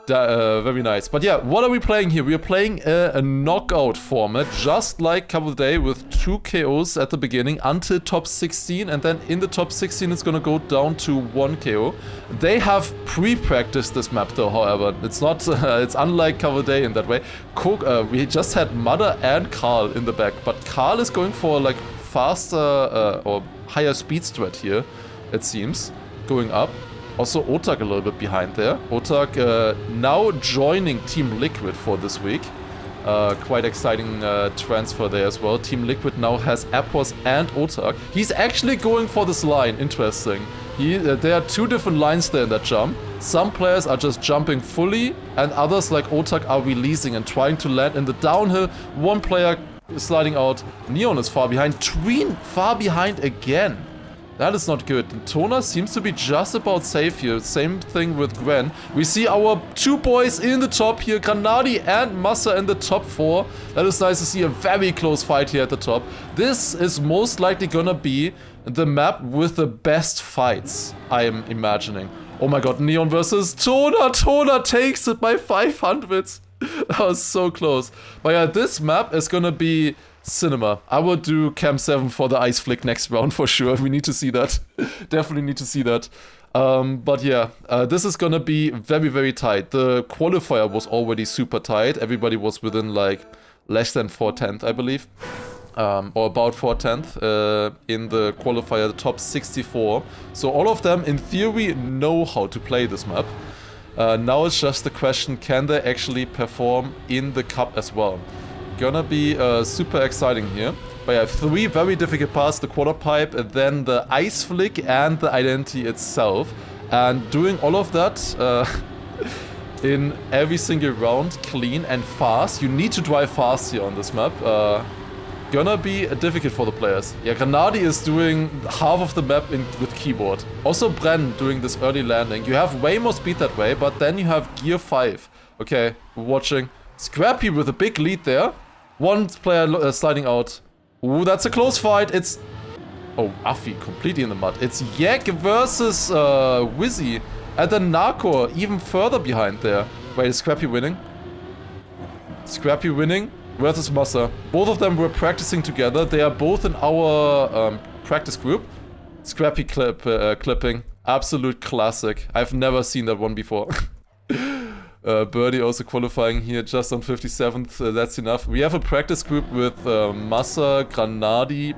Very nice. But yeah, what are we playing here? We are playing a knockout format, just like Couple Day, with 2 KOs at the beginning until top 16, and then in the top 16 it's gonna go down to 1 KO. They have pre-practiced this map though, however. It's not, it's unlike Couple Day in that way. We just had Mother and Carl in the back, but Carl is going for like faster or higher speed strat here, it seems, going up. Also, Otak a little bit behind there. Otak now joining Team Liquid for this week. Quite exciting transfer there as well. Team Liquid now has Appos and Otak. He's actually going for this line. Interesting. There are 2 different lines there in that jump. Some players are just jumping fully, and others like Otak are releasing and trying to land in the downhill. One player sliding out. Neon is far behind. Tween far behind again. That is not good. Tona seems to be just about safe here. Same thing with Gwen. We see our 2 boys in the top here. Granadi and Massa in the top 4. That is nice to see a very close fight here at the top. This is most likely gonna be the map with the best fights, I am imagining. Oh my god, Neon versus Tona. Tona takes it by 500s. That was so close. But yeah, this map is gonna be cinema. I will do Cam 7 for the ice flick next round for sure. We need to see that. Definitely need to see that. But yeah, this is gonna be very tight. The qualifier was already super tight. Everybody was within like less than 4/10, I believe. Or about 4/10 in the qualifier, the top 64. So all of them in theory know how to play this map. Now it's just the question, can they actually perform in the cup as well? Gonna be super exciting here. But I have 3 very difficult parts, the quarter pipe, then the ice flick and the identity itself. And doing all of that in every single round, clean and fast. You need to drive fast here on this map. Gonna be difficult for the players. Yeah, Granadi is doing half of the map with keyboard. Also Bren doing this early landing. You have way more speed that way, but then you have gear 5. Okay, watching. Scrappy with a big lead there. One player sliding out. Ooh, that's a close fight. It's... Oh, Afi completely in the mud. It's Yak versus Wizzy. And then Narcor even further behind there. Wait, is Scrappy winning? Scrappy winning versus Massa. Both of them were practicing together. They are both in our practice group. Scrappy clipping. Absolute classic. I've never seen that one before. Birdie also qualifying here just on 57th. That's enough. We have a practice group with Massa, Granadi,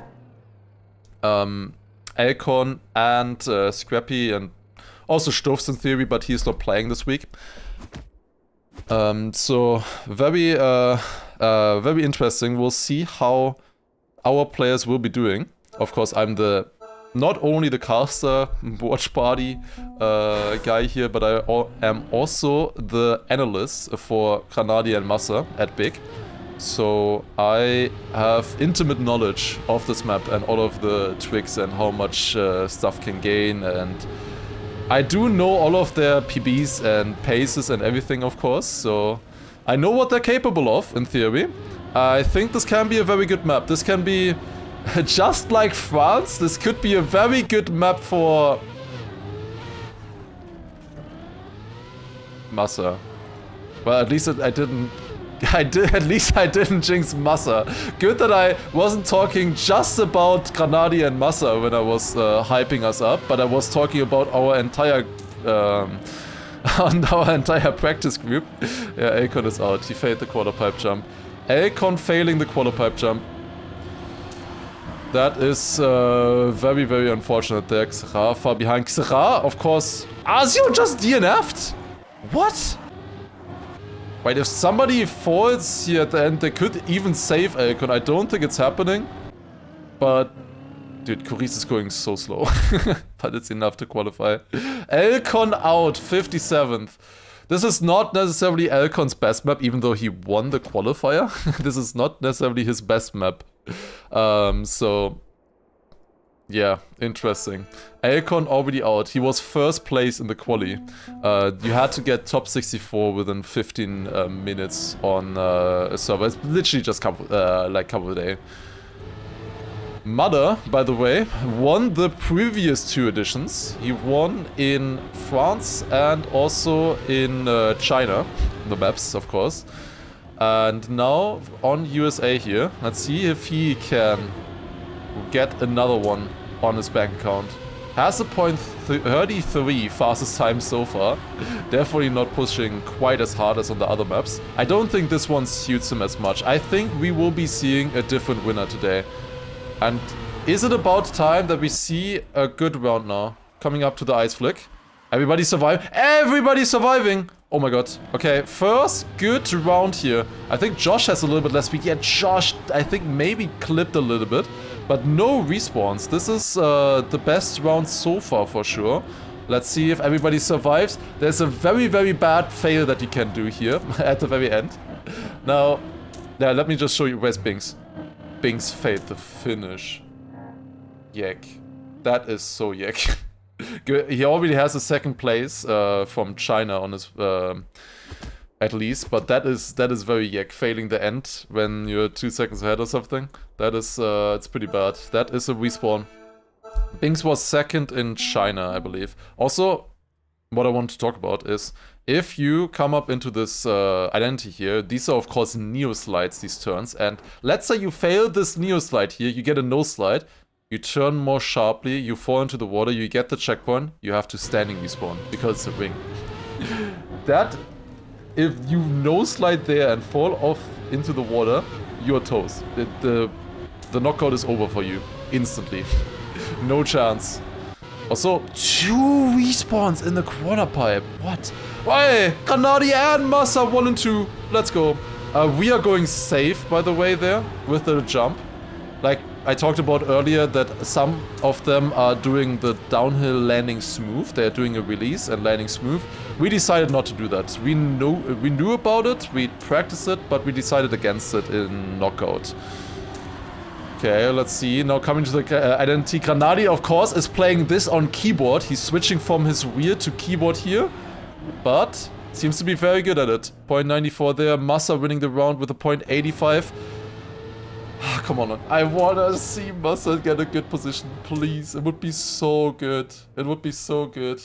Elcon, and Scrappy, and Also Stoff's in theory, but he's not playing this week. So very very interesting. We'll see how our players will be doing. Of course, I'm not only the caster, Watchparty guy here, but I am also the analyst for Granadi and Massa at Big. So I have intimate knowledge of this map and all of the tricks and how much stuff can gain, and I do know all of their PBs and paces and everything, of course, so I know what they're capable of, in theory. I think this can be a very good map. This can be, just like France, this could be a very good map for Massa. Well, at least I didn't jinx Massa. Good that I wasn't talking just about Granadi and Massa when I was hyping us up, but I was talking about our entire practice group. Yeah, Elcon is out. He failed the quarter pipe jump. Elcon failing the quarter pipe jump. That is very, very unfortunate there. Xera far behind. Xera, of course. Asio just DNF'd? What? Wait, if somebody falls here at the end, they could even save Elcon. I don't think it's happening. But, dude, Coris is going so slow. But it's enough to qualify. Elcon out, 57th. This is not necessarily Elcon's best map, even though he won the qualifier. This is not necessarily his best map. So, yeah, interesting. Elcon already out. He was first place in the quali. You had to get top 64 within 15 minutes on a server. It's literally just couple of days. Mother, by the way, won the previous 2 editions. He won in France and also in China, the maps, of course. And now on USA here, let's see if he can get another one on his bank account. Has a .33 fastest time so far. Definitely not pushing quite as hard as on the other maps. I don't think this one suits him as much. I think we will be seeing a different winner today. And is it about time that we see a good round now? Coming up to the ice flick. Everybody survive. Everybody surviving! Oh my god. Okay, first good round here. I think Josh has a little bit less speed. Yeah, Josh, I think maybe clipped a little bit. But no respawns. This is the best round so far for sure. Let's see if everybody survives. There's a very, very bad fail that you can do here at the very end. Now, yeah, let me just show you where's Binks. Binks failed the finish. Yak. That is so yak. He already has a second place from China on his at least, but that is very yak. Failing the end when you're 2 seconds ahead or something. That is it's pretty bad. That is a respawn. Binks was second in China, I believe. Also, what I want to talk about is if you come up into this identity here, these are of course neo slides, these turns, and let's say you fail this neo slide here, you get a no slide, you turn more sharply, you fall into the water, you get the checkpoint, you have to standing respawn because it's a ring. That, if you no slide there and fall off into the water, you're toast. The knockout is over for you instantly. No chance. Also, 2 respawns in the quarter pipe. What? Why? Granadi and Massa 1 and 2. Let's go. We are going safe, by the way, there with the jump. Like I talked about earlier, that some of them are doing the downhill landing smooth. They're doing a release and landing smooth. We decided not to do that. We knew about it. We practiced it, but we decided against it in knockout. Okay, let's see. Now coming to the identity. Granadi, of course, is playing this on keyboard. He's switching from his wheel to keyboard here. But seems to be very good at it. .94 there. Massa winning the round with a .85. Come on. I wanna see Massa get a good position, please. It would be so good. It would be so good.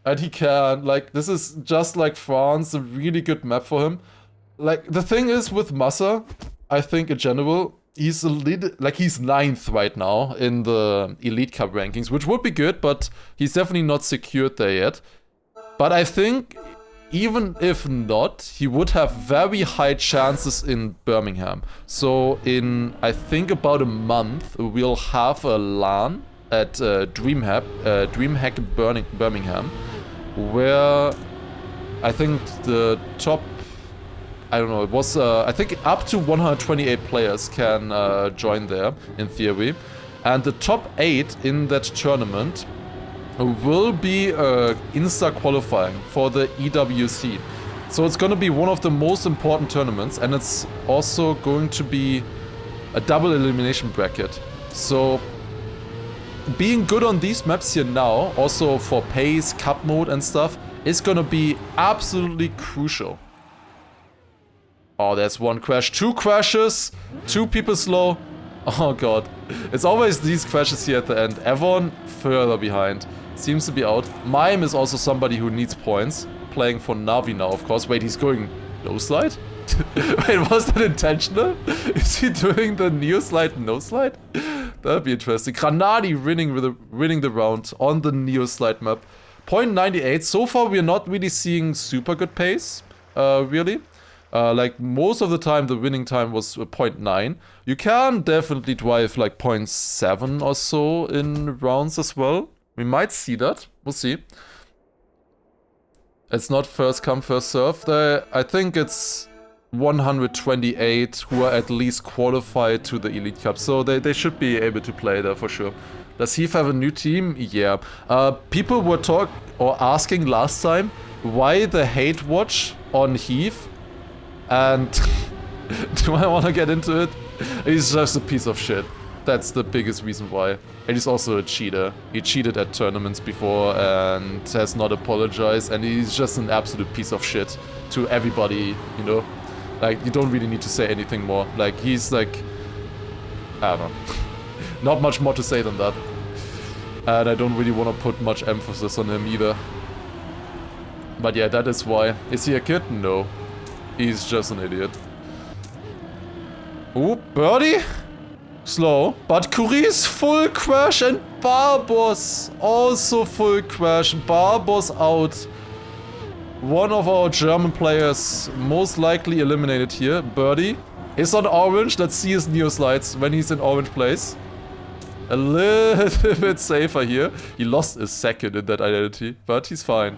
And he can. Like, this is just like France, a really good map for him. Like, the thing is with Massa, I think in general, he's a little, like he's 9th right now in the Elite Cup rankings, which would be good, but he's definitely not secured there yet. But I think even if not, he would have very high chances in Birmingham. So in, I think about a month, we'll have a LAN at DreamHack Birmingham. where I think the top, I don't know, it was, I think up to 128 players can join there, in theory. And the top 8 in that tournament will be insta qualifying for the EWC. So it's going to be one of the most important tournaments, and it's also going to be a double elimination bracket. So being good on these maps here now, also for pace, cup mode and stuff, is going to be absolutely crucial. Oh, there's one crash, 2 crashes, 2 people slow. Oh god, it's always these crashes here at the end. Everyone further behind, seems to be out. Mime is also somebody who needs points, playing for Navi now, of course. Wait, he's going no slide? Wait, was that intentional? Is he doing the neo slide, no slide? That'd be interesting. Granadi winning the round on the neo slide map. 0.98. So far, we're not really seeing super good pace, really. Like most of the time, the winning time was 0.9. You can definitely drive like 0.7 or so in rounds as well. We might see that. We'll see. It's not first come, first serve. I think it's 128 who are at least qualified to the Elite Cup. So they should be able to play there for sure. Does Heath have a new team? Yeah. People were asking last time why the hate watch on Heath. And do I want to get into it? He's just a piece of shit. That's the biggest reason why. And he's also a cheater. He cheated at tournaments before and has not apologized. And he's just an absolute piece of shit to everybody, you know? Like, you don't really need to say anything more. Like, he's like... I don't know. Not much more to say than that. And I don't really want to put much emphasis on him either. But yeah, that is why. Is he a kid? No. He's just an idiot. Ooh, birdie? Slow. But Curies full crash and Barbos also full crash. Barbos out. One of our German players most likely eliminated here. Birdie is on orange. Let's see his neo slides when he's in orange place. A little bit safer here. He lost a second in that identity, but he's fine.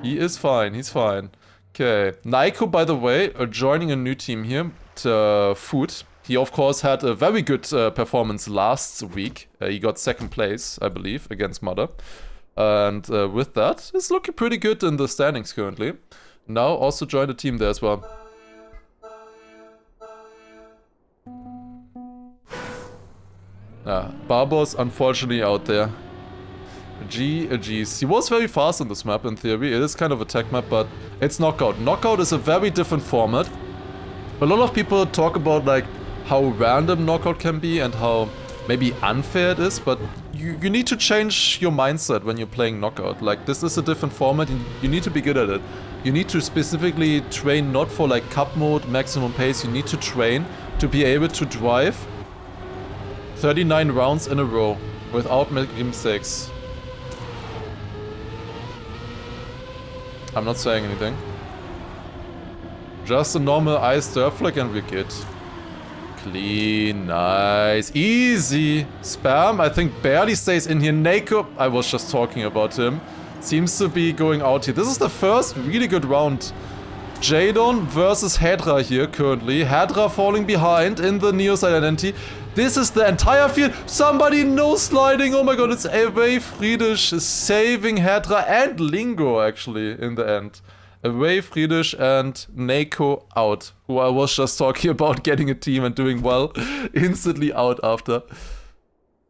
He is fine. He's fine. Okay, Naiko, by the way, joining a new team here, Food. He, of course, had a very good performance last week. He got 2nd place, I believe, against Mother. And with that, it's looking pretty good in the standings currently. Now also joined a team there as well. Barbos, unfortunately, out there. GG's. He was very fast on this map in theory. It is kind of a tech map, but it's Knockout. Knockout is a very different format. A lot of people talk about like how random Knockout can be and how maybe unfair it is, but you need to change your mindset when you're playing Knockout. Like, this is a different format, you need to be good at it. You need to specifically train not for like cup mode, maximum pace. You need to train to be able to drive 39 rounds in a row without making mistakes. I'm not saying anything. Just a normal ice dirt flag and we're good. Clean, nice, easy. Spam, I think barely stays in here. Nako, I was just talking about him. Seems to be going out here. This is the first really good round. Jadon versus Hedra here currently. Hedra falling behind in the Neoside identity. This is the entire field. Somebody no sliding. Oh my god, it's Away Friedish saving Hedra and Lingo actually in the end. Away Friedish and Nako out, who I was just talking about getting a team and doing well. Instantly out after.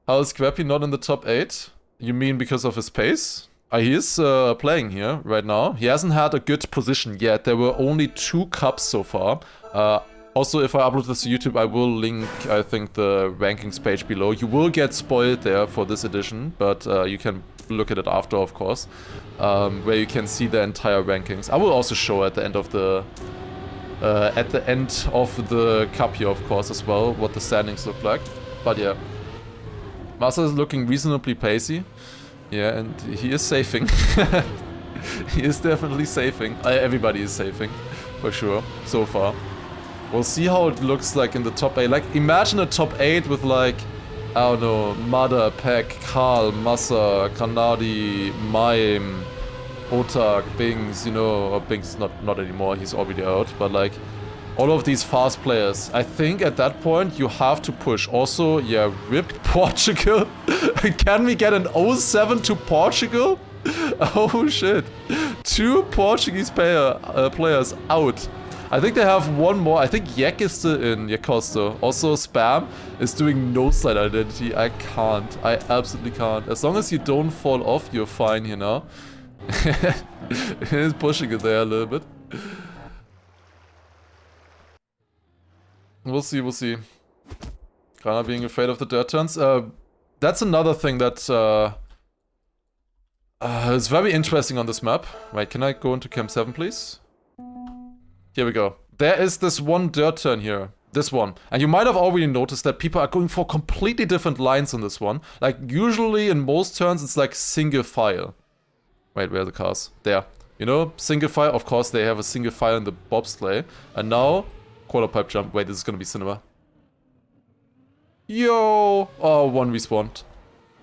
How is Scrappy not in the top 8? You mean because of his pace? He is playing here right now. He hasn't had a good position yet. There were only 2 cups so far. Also, if I upload this to YouTube, I will link, I think, the rankings page below. You will get spoiled there for this edition, but you can look at it after, of course, where you can see the entire rankings. I will also show at the end of the cup here, of course, as well, what the standings look like. But yeah, Massa is looking reasonably pacey. Yeah, and he is safing. He is definitely safing. Everybody is safing, for sure, so far. We'll see how it looks like in the top 8. Like, imagine a top 8 with like, I don't know, Mada, Peck, Karl, Massa, Kanadi, Mime, Otak, Bings, you know, or Bings not anymore, he's already out, but like all of these fast players, I think at that point you have to push. Also, yeah, rip Portugal. Can we get an 0-7 to Portugal? Oh shit. 2 Portuguese players out. I think they have one more. I think Yek is still in, Yakosto. Also, Spam is doing no slide identity. I can't. I absolutely can't. As long as you don't fall off, you're fine, you know? He's pushing it there a little bit. We'll see, we'll see. Grana being afraid of the dirt turns. That's another thing that is very interesting on this map. Wait, can I go into Camp 7, please? Here we go. There is this one dirt turn here. This one. And you might have already noticed that people are going for completely different lines on this one. Like, usually in most turns, it's like single file. Wait, where are the cars? There. You know, single file. Of course, they have a single file in the bobsleigh. And now, quarter pipe jump. Wait, this is gonna be cinema. Yo! Oh, 1 respawned.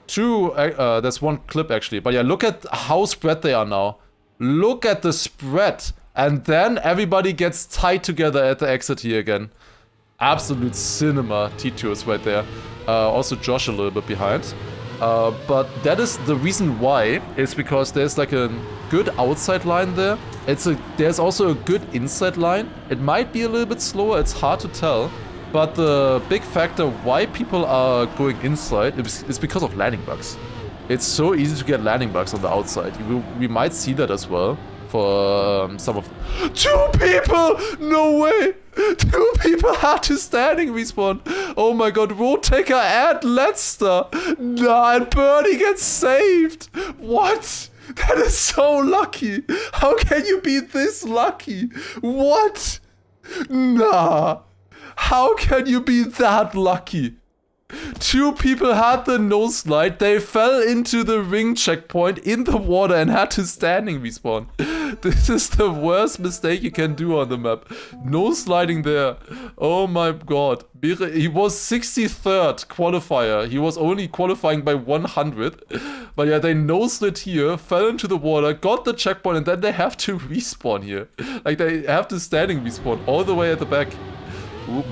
2, there's 1 clip actually. But yeah, look at how spread they are now. Look at the spread. And then everybody gets tied together at the exit here again. Absolute cinema. T2 is right there. Also Josh a little bit behind. But that is the reason why, is because there's like a good outside line there. There's also a good inside line. It might be a little bit slower, it's hard to tell. But the big factor why people are going inside is because of landing bugs. It's so easy to get landing bugs on the outside. We might see that as well for some of... 2 people! No way! 2 people had to standing respawn. Oh my god, Road Taker and Leicester. Nah, and Birdie gets saved. What? That is so lucky. How can you be this lucky? What? Nah. How can you be that lucky? 2 people had the no slide, they fell into the ring checkpoint in the water and had to standing respawn. This is the worst mistake you can do on the map. No sliding there. Oh my god. He was 63rd qualifier. He was only qualifying by 100. But yeah, they no slid here, fell into the water, got the checkpoint, and then they have to respawn here. Like, they have to standing respawn all the way at the back.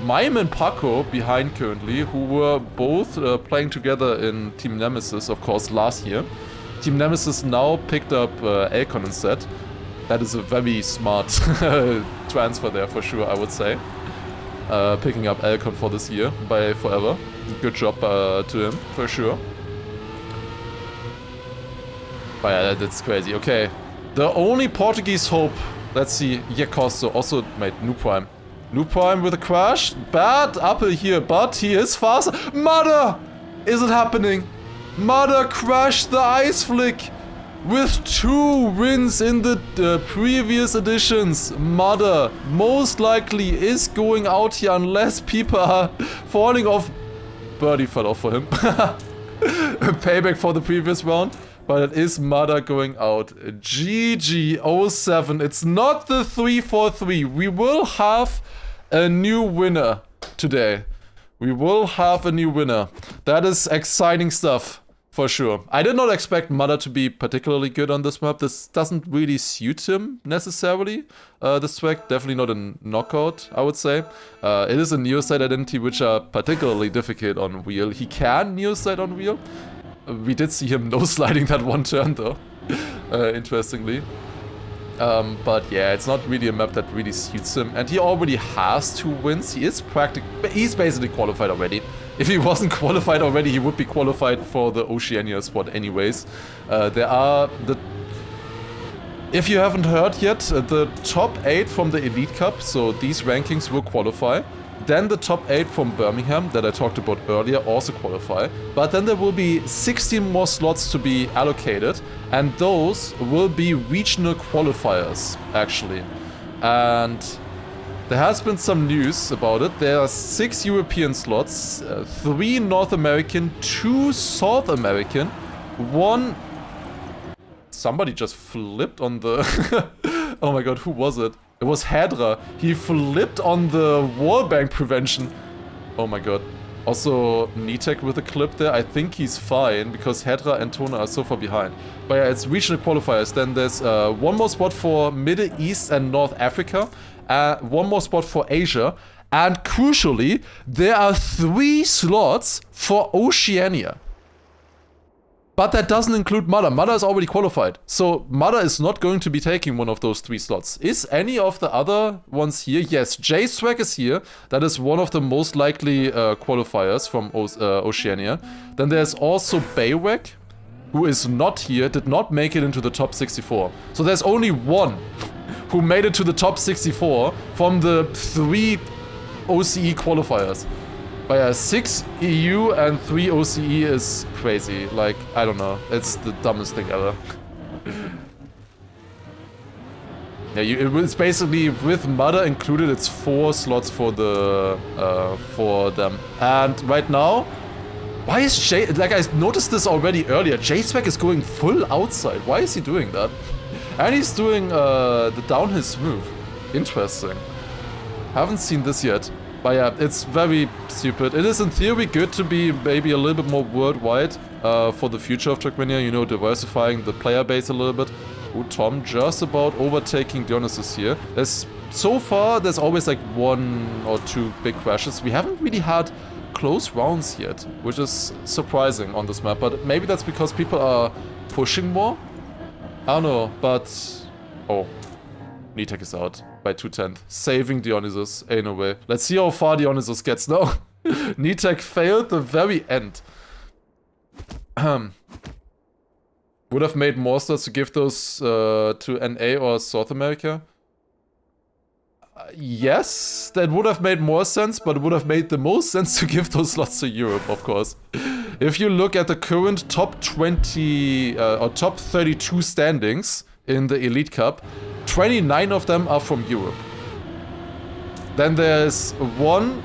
Mime and Paco behind currently, who were both playing together in Team Nemesis, of course, last year. Team Nemesis now picked up Elcon instead. That is a very smart transfer there for sure, I would say. Picking up Elcon for this year by forever. Good job to him, for sure. But yeah, that's crazy. Okay, the only Portuguese hope. Let's see, Yakosto also made New Prime. New Prime with a crash. Bad Apple here, but he is faster. Mother! Is it happening? Mother crashed the ice flick with 2 wins in the previous editions. Mother most likely is going out here unless people are falling off. Birdie fell off for him. Payback for the previous round. But it is Mother going out. GG 07. It's not the 3-4-3. We will have a new winner today. We will have a new winner. That is exciting stuff, for sure. I did not expect Mother to be particularly good on this map. This doesn't really suit him, necessarily. This track, definitely not a knockout, I would say. It is a Neoside identity, which are particularly difficult on wheel. He can Neoside on wheel. We did see him no-sliding that one turn, though, interestingly. But yeah, it's not really a map that really suits him. And he already has 2 wins. He's basically qualified already. If he wasn't qualified already, he would be qualified for the Oceania spot anyways. If you haven't heard yet, the top 8 from the Elite Cup, so these rankings will qualify. Then the top 8 from Birmingham, that I talked about earlier, also qualify. But then there will be 16 more slots to be allocated, and those will be regional qualifiers, actually. And there has been some news about it. There are 6 European slots, 3 North American, 2 South American, 1... Somebody just flipped on the... Oh my god, who was it? It was Hadra. He flipped on the wallbang prevention. Oh my god. Also, Nitek with a clip there. I think he's fine because Hedra and Tona are so far behind. But yeah, it's regional qualifiers. Then there's one more spot for Middle East and North Africa. One more spot for Asia. And crucially, there are 3 slots for Oceania. But that doesn't include Mother. Mother is already qualified. So Mother is not going to be taking one of those 3 slots. Is any of the other ones here? Yes, J-Swag is here. That is one of the most likely qualifiers from Oceania. Then there's also Baywak, who is not here, did not make it into the top 64. So there's only one who made it to the top 64 from the 3 OCE qualifiers. But yeah, 6 EU and 3 OCE is crazy. Like, I don't know. It's the dumbest thing ever. Yeah, it's basically, with Mother included, it's 4 slots for the for them. And right now, why is J... Like, I noticed this already earlier. J-Spec is going full outside. Why is he doing that? And he's doing the downhill smooth. Interesting. Haven't seen this yet. But yeah, it's very stupid. It is in theory good to be maybe a little bit more worldwide for the future of Trackmania, you know, diversifying the player base a little bit. Oh, Tom just about overtaking Dionysus here. So far, there's always like 1 or 2 big crashes. We haven't really had close rounds yet, which is surprising on this map, but maybe that's because people are pushing more? I don't know, but... Oh, Nitek is out by 2/10, saving Dionysus. Ain't no way. Let's see how far Dionysus gets now. Nitek failed the very end. Would have made more slots to give those to NA or South America. Yes, that would have made more sense, but it would have made the most sense to give those slots to Europe, of course. If you look at the current top 20 or top 32 standings in the Elite Cup, 29 of them are from Europe. Then there's 1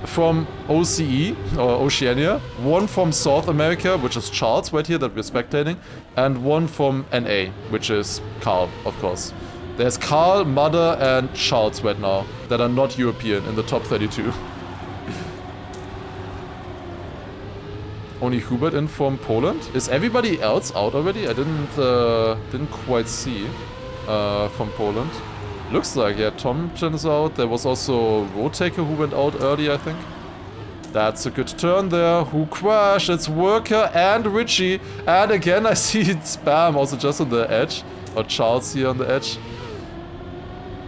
from OCE, or Oceania, 1 from South America, which is Charles right here that we're spectating, and 1 from NA, which is Carl, of course. There's Carl, Mother, and Charles right now that are not European in the top 32. Only Hubert in from Poland. Is everybody else out already? I didn't quite see from Poland. Looks like, yeah, Tomchen is out. There was also Rotaker who went out early, I think. That's a good turn there. Who crashed? It's Worker and Richie. And again, I see Spam also just on the edge. Or Charles here on the edge.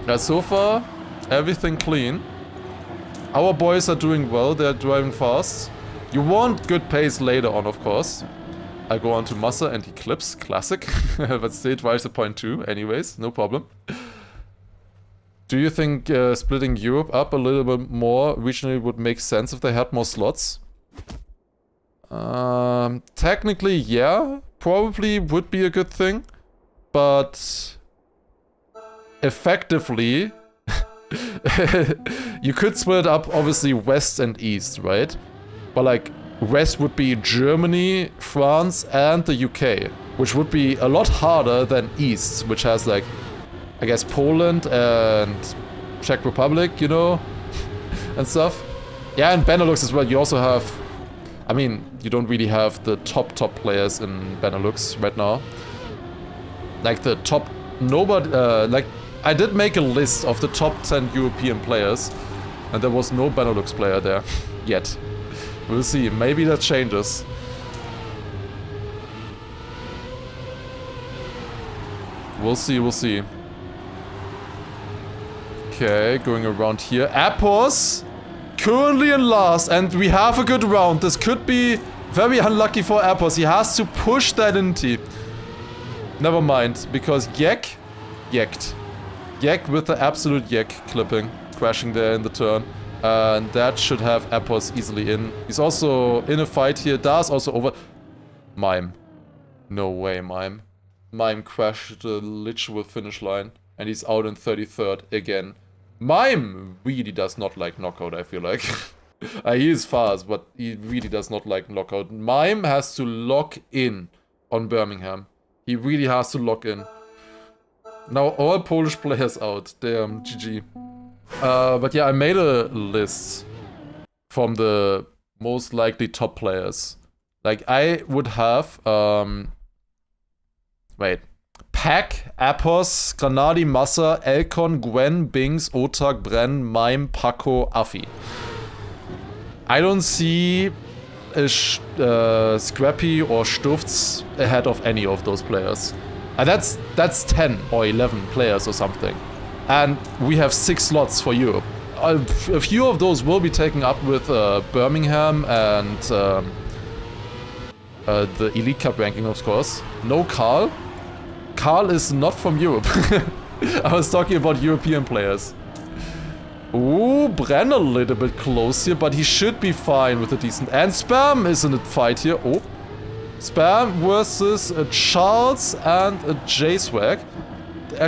Yeah, so far, everything clean. Our boys are doing well. They're driving fast. You want good pace later on, of course. I go on to Massa and he clips. Classic. But still drives a 0.2 anyways. No problem. Do you think splitting Europe up a little bit more regionally would make sense if they had more slots? Technically, yeah. Probably would be a good thing. But effectively, you could split up obviously West and East, right? But like, West would be Germany, France, and the UK, which would be a lot harder than East, which has like, I guess, Poland and Czech Republic, you know, and stuff. Yeah, and Benelux as well. You also have, I mean, you don't really have the top players in Benelux right now. Like the top, nobody, like, I did make a list of the top 10 European players, and there was no Benelux player there yet. We'll see, maybe that changes. We'll see, we'll see. Okay, going around here. Appos! Currently in last, and we have a good round. This could be very unlucky for Appos. He has to push that into. Never mind, because Yek yacked. Yek with the absolute Yek clipping. Crashing there in the turn. And that should have Appos easily in. He's also in a fight here. Das also over... Mime. No way, Mime. Mime crashed the literal finish line. And he's out in 33rd again. Mime really does not like knockout, I feel like. He is fast, but he really does not like knockout. Mime has to lock in on Birmingham. He really has to lock in. Now all Polish players out. Damn, GG. But yeah, I made a list from the most likely top players. Like, I would have, wait. Pack, Apos, Granadi, Massa, Elkon, Gwen, Bings, Otak, Bren, Mime, Paco, Afi. I don't see a Scrappy or Stufts ahead of any of those players. And that's 10 or 11 players or something. And we have 6 slots for Europe. A few of those will be taken up with Birmingham and the Elite Cup ranking, of course. No Carl. Carl is not from Europe. I was talking about European players. Ooh, Bren a little bit close here, but he should be fine with a decent... And Spam is in a fight here. Oh. Spam versus Charles and J-Swag.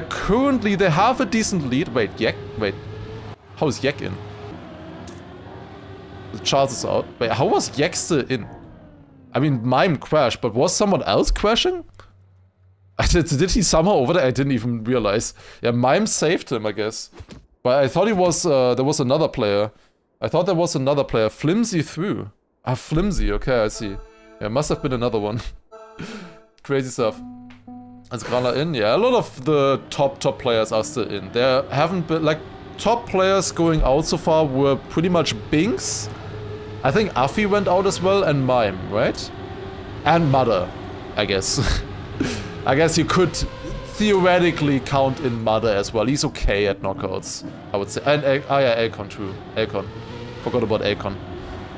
Currently, they have a decent lead. Wait, Yak? Wait. How is Yak in? Charles is out. Wait, how was Yak still in? I mean, Mime crashed, but was someone else crashing? Did he somehow over there? I didn't even realize. Yeah, Mime saved him, I guess. But I thought he was, there was another player. I thought there was another player. Flimsy through. Ah, Flimsy, okay, I see. Yeah, must have been another one. Crazy stuff. Is Grana in? Yeah, a lot of the top players are still in. There haven't been, like, top players going out so far were pretty much Binks. I think Afi went out as well, and Mime, right? And Mother, I guess. I guess you could theoretically count in Mother as well. He's okay at knockouts, I would say. And, yeah, Elkon, true. Elkon. Forgot about Elkon.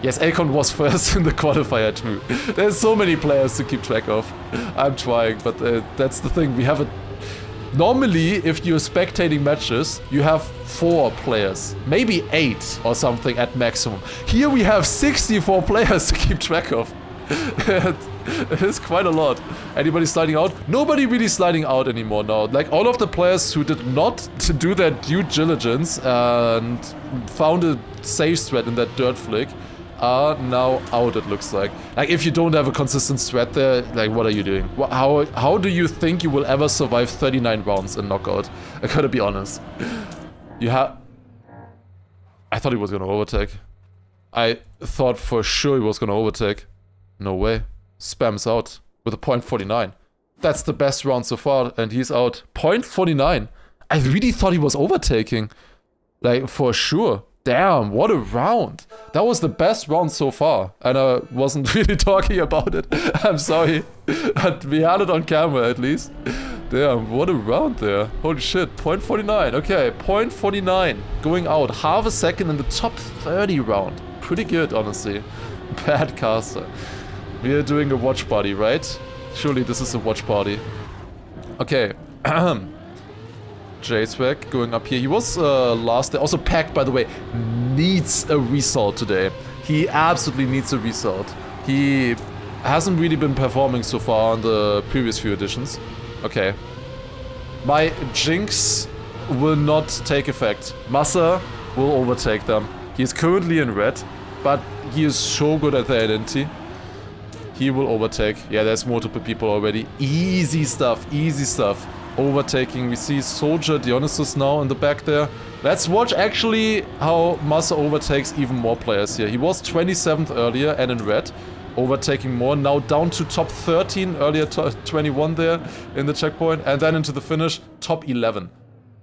Yes, Elkon was first in the qualifier too. There's so many players to keep track of. I'm trying, but that's the thing. We have a... Normally, if you're spectating matches, you have 4 players. Maybe 8 or something at maximum. Here we have 64 players to keep track of. It's quite a lot. Anybody sliding out? Nobody really sliding out anymore now. Like, all of the players who did not do their due diligence and found a safe thread in that dirt flick are now out, it looks like. Like, if you don't have a consistent thread there, like, what are you doing? How do you think you will ever survive 39 rounds in knockout? I gotta be honest. I thought he was gonna overtake. I thought for sure he was gonna overtake. No way. Spam's out with a .49. That's the best round so far, and he's out. .49. I really thought he was overtaking. Like, for sure. Damn, what a round. That was the best round so far. And I wasn't really talking about it. I'm sorry. But we had it on camera at least. Damn, what a round there. Holy shit, .49. Okay, .49. Going out. Half a second in the top 30 round. Pretty good, honestly. Bad caster. We are doing a watch party, right? Surely this is a watch party. Okay. J-Swag going up here. He was last day. Also, Pack, by the way, needs a result today. He absolutely needs a result. He hasn't really been performing so far on the previous few editions. Okay. My jinx will not take effect. Massa will overtake them. He is currently in red, but he is so good at the identity. He will overtake. Yeah, there's multiple people already. Easy stuff, easy stuff. Overtaking. We see Soldier Dionysus now in the back there. Let's watch actually how Massa overtakes even more players here. He was 27th earlier and in red. Overtaking more. Now down to top 13. Earlier 21 there in the checkpoint. And then into the finish. Top 11.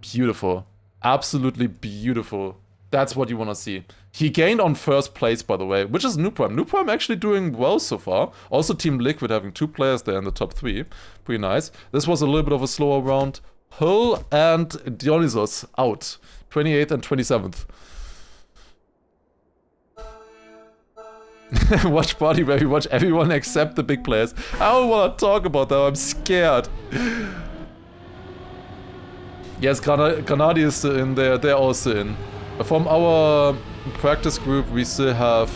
Beautiful. Absolutely beautiful. That's what you want to see. He gained on first place, by the way, which is Nuprime. Nuprime actually doing well so far. Also Team Liquid having 2 players there in the top 3. Pretty nice. This was a little bit of a slower round. Hull and Dionysos out. 28th and 27th. Watch party where we watch everyone except the big players. I don't want to talk about that. I'm scared. Yes, Granadi is still in there. They're also in. From our practice group, we still have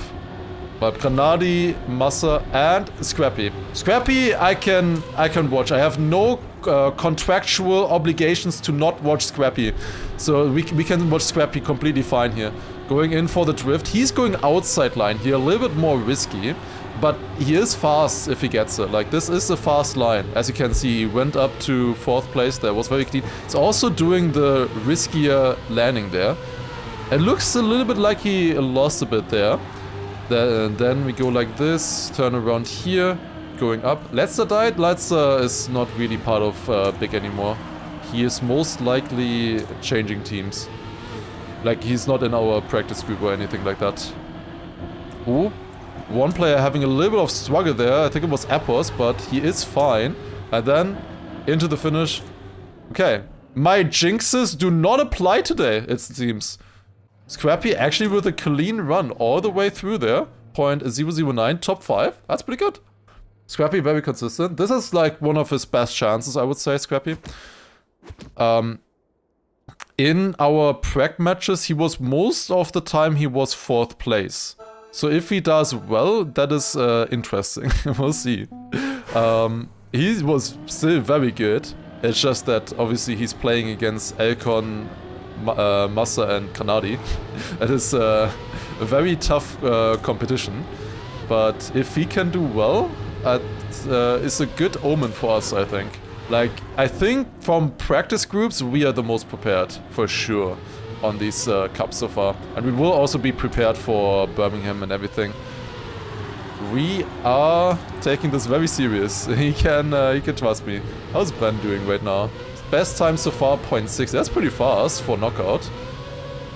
Granadi, Massa, and Scrappy. Scrappy, I can watch. I have no contractual obligations to not watch Scrappy, so we can watch Scrappy completely fine here. Going in for the drift. He's going outside line here, a little bit more risky, but he is fast if he gets it. Like, this is a fast line. As you can see, he went up to 4th place there. Was very clean. He's also doing the riskier landing there. It looks a little bit like he lost a bit there. Then we go like this, turn around here, going up. Letzer died. Letzer is not really part of Big anymore. He is most likely changing teams. Like, he's not in our practice group or anything like that. Ooh. One player having a little bit of struggle there. I think it was Appos, but he is fine. And then, into the finish. Okay. My jinxes do not apply today, it seems. Scrappy actually with a clean run all the way through there. 0.009, top 5. That's pretty good. Scrappy very consistent. This is like one of his best chances, I would say, Scrappy. In our prec matches, he was most of the time he was 4th place. So if he does well, that is interesting. We'll see. He was still very good. It's just that obviously he's playing against Elcon, Massa and Kanadi. That is a very tough competition. But if he can do well, it's a good omen for us, I think. Like, I think from practice groups, we are the most prepared, for sure, on these cups so far. And we will also be prepared for Birmingham and everything. We are taking this very serious. He can trust me. How's Ben doing right now? Best time so far, 0.6. That's pretty fast for knockout.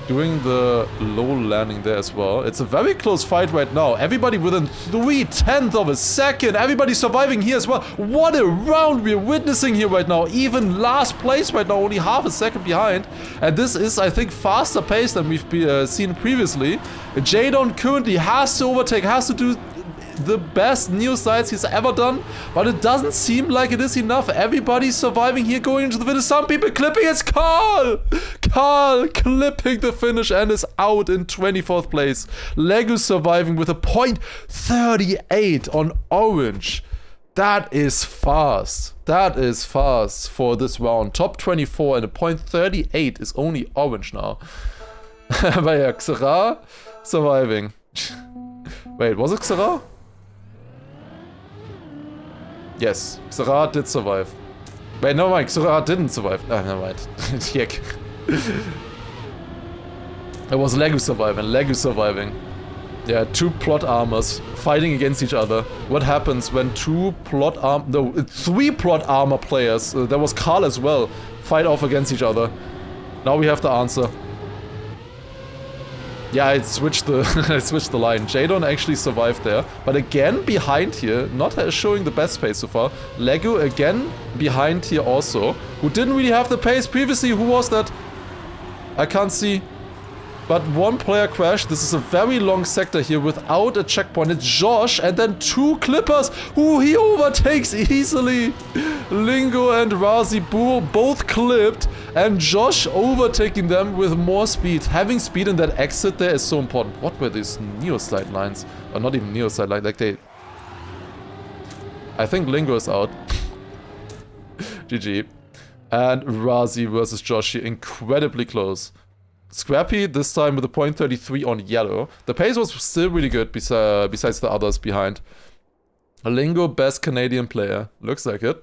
Doing the low landing there as well. It's a very close fight right now. Everybody within 0.3 of a second. Everybody surviving here as well. What a round we're witnessing here right now. Even last place right now, only half a second behind. And this is, I think, faster pace than we've seen previously. Jadon currently has to overtake, has to do the best neo sides he's ever done, but it doesn't seem like it is enough. Everybody's surviving here, going into the finish. Some people clipping. It's Carl! Carl clipping the finish and is out in 24th place. Lego surviving with a 0.38 on orange. That is fast. That is fast for this round. Top 24 and a 0.38 is only orange now. But yeah, Xera surviving. Wait, was it Xera? Yes, Xera did survive. Wait, no mind, Xera didn't survive. Ah, never mind. Yuck. It was Lego surviving. Yeah, 2 plot armors fighting against each other. What happens when 3 plot armor players, there was Carl as well, fight off against each other? Now we have the answer. Yeah, I switched the line. Jadon actually survived there, but again behind here, not showing the best pace so far. Lego again behind here also, who didn't really have the pace previously. Who was that? I can't see. But one player crashed. This is a very long sector here without a checkpoint. It's Josh and then 2 clippers who he overtakes easily. Lingo and Razi both clipped and Josh overtaking them with more speed. Having speed in that exit there is so important. What were these Neoslide lines? Or not even Neoslide, like they... I think Lingo is out. GG. And Razi versus Josh here, incredibly close. Scrappy this time with a 0.33 on yellow. The pace was still really good besides the others behind. Lingo, best Canadian player. Looks like it.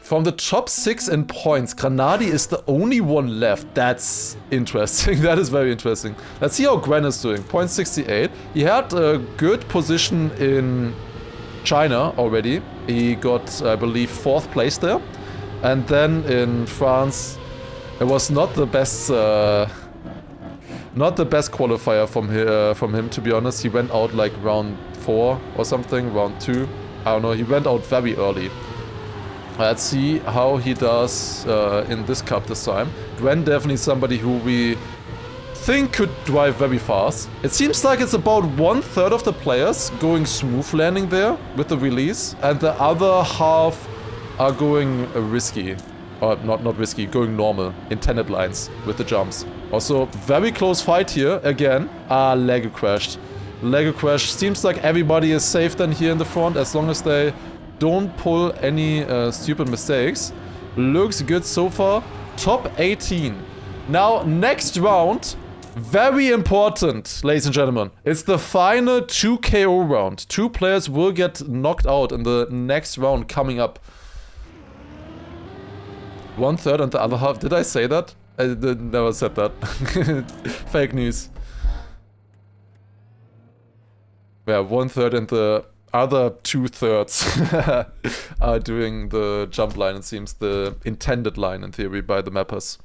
From the top 6 in points, Granadi is the only one left. That's interesting. That is very interesting. Let's see how Gwen is doing. 0.68. He had a good position in China already. He got, I believe, 4th place there. And then in France, it was not the best qualifier from him, to be honest. He went out like round 4 or something, round 2. I don't know, he went out very early. Let's see how he does in this cup this time. Gwen definitely somebody who we think could drive very fast. It seems like it's about 1/3 of the players going smooth landing there with the release, and the other half are going risky. Or not risky, going normal, intended lines with the jumps. Also, very close fight here, again. Lego crashed. Lego crash. Seems like everybody is safe then here in the front, as long as they don't pull any stupid mistakes. Looks good so far. Top 18. Now, next round, very important, ladies and gentlemen. It's the final 2 KO round. 2 players will get knocked out in the next round coming up. 1/3 and the other half. Did I say that? I never said that. Fake news. Yeah, 1/3 and the other 2/3 are doing the jump line, it seems. The intended line, in theory, by the mappers.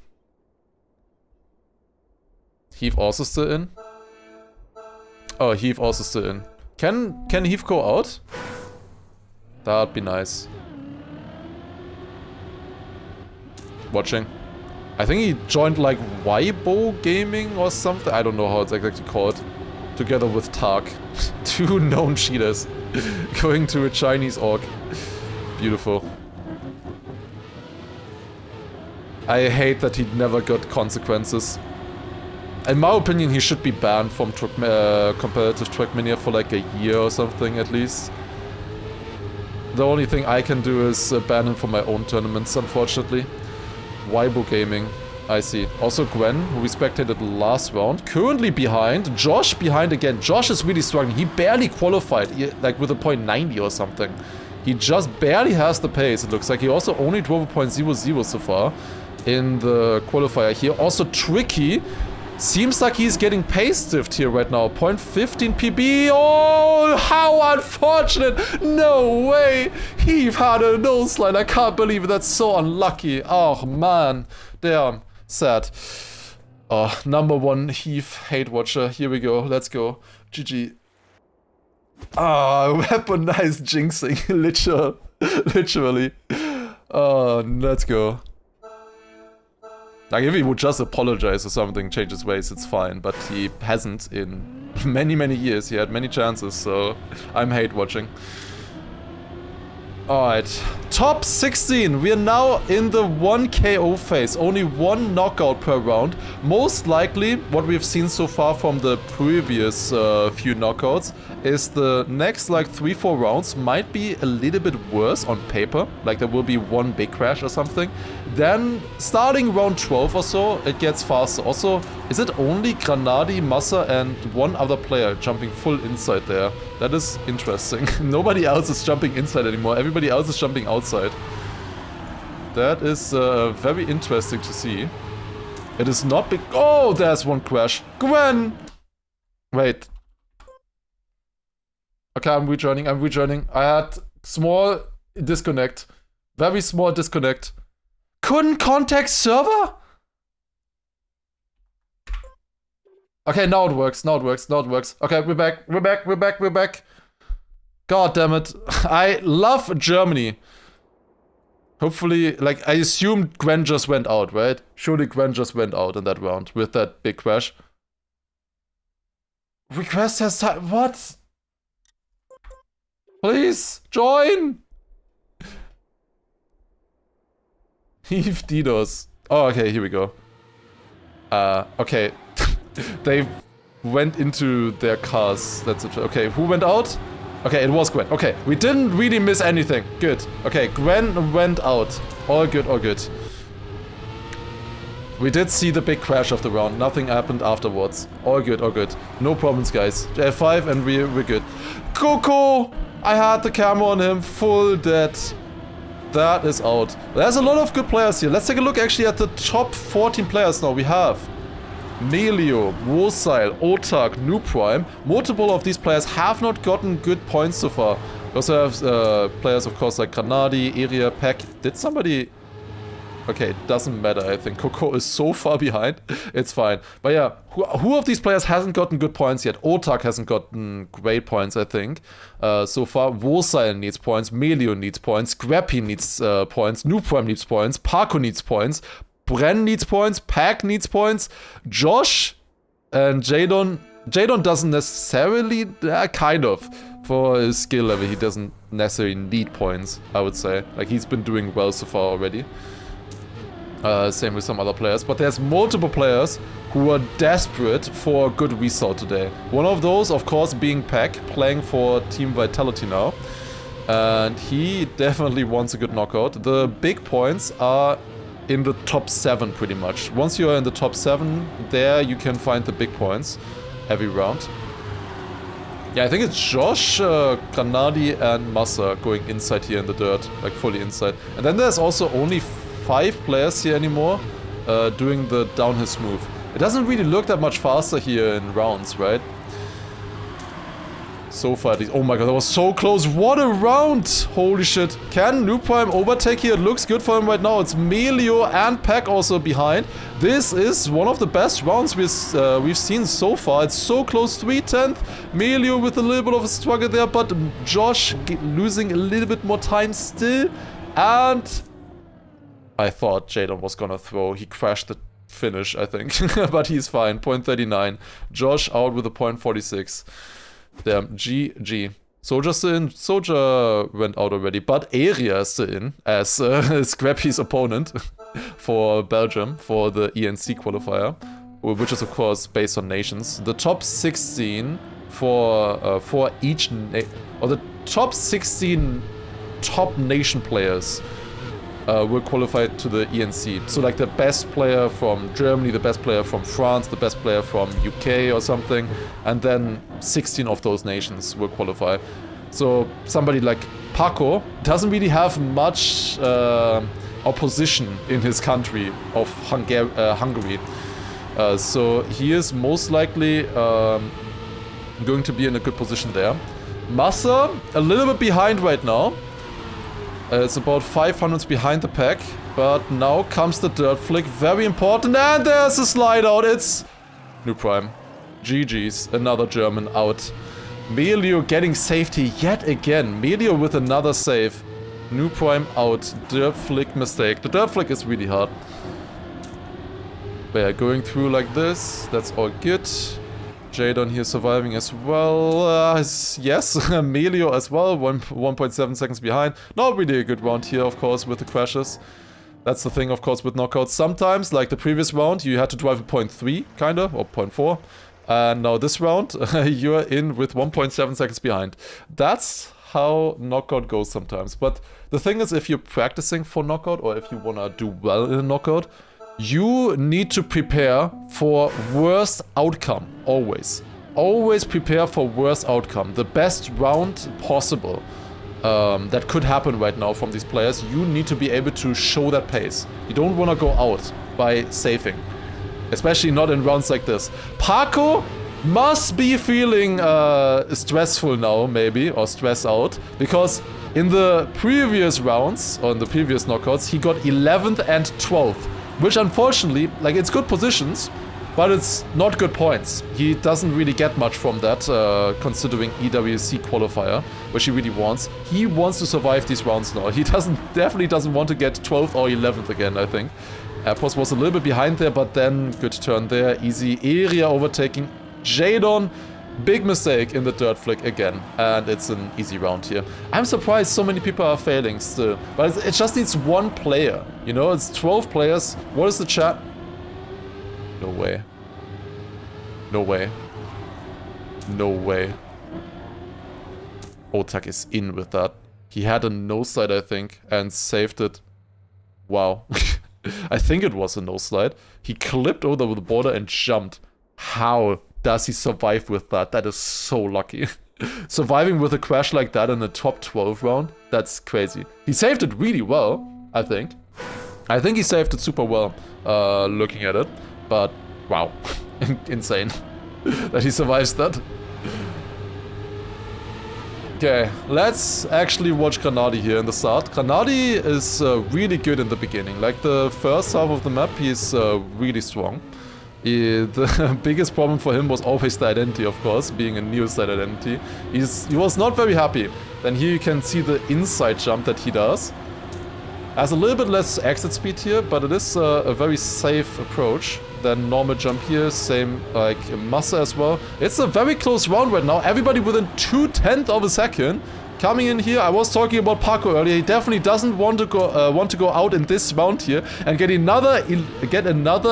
Heath also still in? Oh, Heath also still in. Can Heath go out? That'd be nice. Watching. I think he joined like Weibo Gaming or something. I don't know how it's exactly called. Together with Tark. 2 known cheaters. Going to a Chinese org. Beautiful. I hate that he never got consequences. In my opinion, he should be banned from competitive Trackmania for like a year or something at least. The only thing I can do is ban him from my own tournaments, unfortunately. Weibo Gaming, I see. Also Gwen, who we spectated last round, currently behind. Josh behind again. Josh is really struggling. He barely qualified, like with a .90 or something. He just barely has the pace, it looks like. He also only drove a .00 so far in the qualifier here. Also Tricky. Seems like he's getting pace stiffed here right now. 0.15 PB. Oh, how unfortunate. No way. He had a nose slide. I can't believe it. That's so unlucky. Oh, man. Damn. Sad. Oh, #1 Heath hate watcher. Here we go. Let's go. GG. Ah, weaponized jinxing. Literally. Oh, let's go. Like, if he would just apologize or something, change his ways, it's fine. But he hasn't in many years. He had many chances, so I'm hate watching. Alright. Top 16. We are now in the 1 KO phase. Only 1 knockout per round. Most likely, what we've seen so far from the previous few knockouts is the next like 3-4 rounds might be a little bit worse on paper. Like there will be 1 big crash or something. Then starting round 12 or so, it gets faster. Also, is it only Granadi, Massa and 1 other player jumping full inside there? That is interesting. Nobody else is jumping inside anymore. Everybody else is jumping outside. That is very interesting to see. It is not big. Oh, there's 1 crash. Gwen! Wait. Okay, I'm rejoining. I had small disconnect. Very small disconnect. Couldn't contact server? Okay, now it works. Okay, we're back. God damn it. I love Germany. Hopefully, like, I assumed Gwen just went out, right? Surely Gwen just went out in that round with that big crash. Request has time. What? Please, join! Heave DDoS. Oh, okay, here we go. Okay. They went into their cars. That's it. Okay, who went out? Okay, it was Gwen. Okay, we didn't really miss anything. Good. Okay, Gwen went out. All good. We did see the big crash of the round. Nothing happened afterwards. All good. No problems, guys. F5 and we're good. Coco! I had the camera on him. Full dead. That is out. There's a lot of good players here. Let's take a look actually at the top 14 players now. We have Melio, Wosile, Otak, New Prime. Multiple of these players have not gotten good points so far. We also have players, of course, like Granadi, Area, Peck. Did somebody... Okay, it doesn't matter, I think. Coco is so far behind. It's fine. But yeah, who of these players hasn't gotten good points yet? Otak hasn't gotten great points, I think. So far, Wosile needs points. Melio needs points. Scrappy needs points. New Prime needs points. Parko needs points. Bren needs points. Pack needs points. Josh and Jadon. Jadon doesn't necessarily... kind of. For his skill level, he doesn't necessarily need points, I would say. Like, he's been doing well so far already. Same with some other players. But there's multiple players who are desperate for a good result today. One of those, of course, being Peck, playing for Team Vitality now. And he definitely wants a good knockout. The big points are in the top 7 pretty much. Once you are in the top 7, there you can find the big points every round. Yeah, I think it's Josh, Granadi and Massa going inside here in the dirt. Like fully inside. And then there's also only 5 players here anymore doing the downhill smooth. It doesn't really look that much faster here in rounds, right? So far, oh my god, that was so close. What a round! Holy shit. Can Noob Prime overtake here? It looks good for him right now. It's Melio and Pack also behind. This is one of the best rounds we've seen so far. It's so close, 3/10. Melio with a little bit of a struggle there, but Josh losing a little bit more time still. And I thought Jadon was gonna throw. He crashed the finish, I think. But he's fine. 0.39. Josh out with a 0.46. Damn, GG. Soldier's still in. Soldier went out already, but Area is still in as Scrappy's opponent for Belgium for the ENC qualifier, which is of course based on nations. The top 16 for each or the top 16 top nation players will qualify to the ENC. So like the best player from Germany, the best player from France, the best player from UK or something, and then 16 of those nations will qualify. So somebody like Paco doesn't really have much opposition in his country of Hungary. So he is most likely going to be in a good position there. Massa, a little bit behind right now. It's about 500s behind the pack, but now comes the dirt flick, very important, and there's a slide out. It's Noob Prime. GG's, another German out. Melio getting safety yet again. Melio with another save. Noob Prime out. Dirt flick mistake. The dirt flick is really hard. But yeah, going through like this, that's all good. Jadon here surviving as well. Yes, Melio as well, 1.7 seconds behind. Not really a good round here, of course, with the crashes. That's the thing, of course, with knockouts. Sometimes, like the previous round, you had to drive a 0.3, kinda, or 0.4. And now this round, you're in with 1.7 seconds behind. That's how knockout goes sometimes. But the thing is, if you're practicing for knockout, or if you wanna do well in a knockout, you need to prepare for worst outcome, always. Always prepare for worst outcome. The best round possible that could happen right now from these players, you need to be able to show that pace. You don't want to go out by saving. Especially not in rounds like this. Paco must be feeling stressful now, maybe, or stressed out, because in the previous rounds, or in the previous knockouts, he got 11th and 12th. Which unfortunately, like, it's good positions, but it's not good points. He doesn't really get much from that, considering EWC qualifier, which he really wants. He wants to survive these rounds now. He definitely doesn't want to get 12th or 11th again, I think. Appos was a little bit behind there, but then good turn there. Easy area overtaking. Jadon, big mistake in the dirt flick again, and it's an easy round here. I'm surprised so many people are failing still, but it just needs one player, you know, it's 12 players. What is the chat? No way. No way. No way. Otak is in with that. He had a nose slide, I think, and saved it. Wow. I think it was a nose slide. He clipped over the border and jumped. How does he survive with that? That is so lucky. Surviving with a crash like that in the top 12 round, that's crazy. He saved it really well, I think. I think he saved it super well, looking at it. But, wow. Insane that he survives that. Okay, let's actually watch Granadi here in the start. Granadi is really good in the beginning. Like the first half of the map, he's really strong. The biggest problem for him was always the identity, of course, being a new side identity. He was not very happy. Then here you can see the inside jump that he does. Has a little bit less exit speed here, but it is a very safe approach than normal jump here. Same like Massa as well. It's a very close round right now. Everybody within 2/10 of a second. Coming in here, I was talking about Paco earlier. He definitely doesn't want to go out in this round here and get another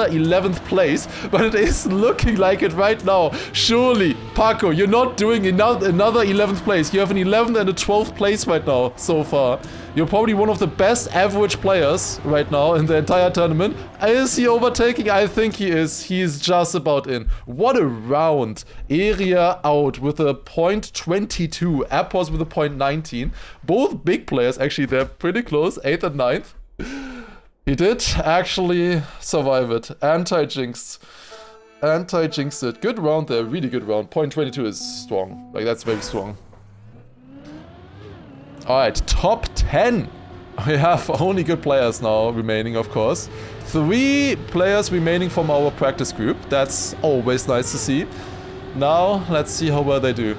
11th place. But it is looking like it right now. Surely, Paco, you're not doing another 11th place. You have an 11th and a 12th place right now so far. You're probably one of the best average players right now in the entire tournament. Is he overtaking? I think he is. He's just about in. What a round. Area out with a 0.22. Appos with a 0.19. Both big players, actually, they're pretty close. 8th and 9th. He did actually survive it. Anti-jinxed. Anti-jinxed it. Good round there, really good round. Point 22 is strong. Like, that's very strong. Alright, top 10. We have only good players now remaining, of course. 3 players remaining from our practice group. That's always nice to see. Now, let's see how well they do.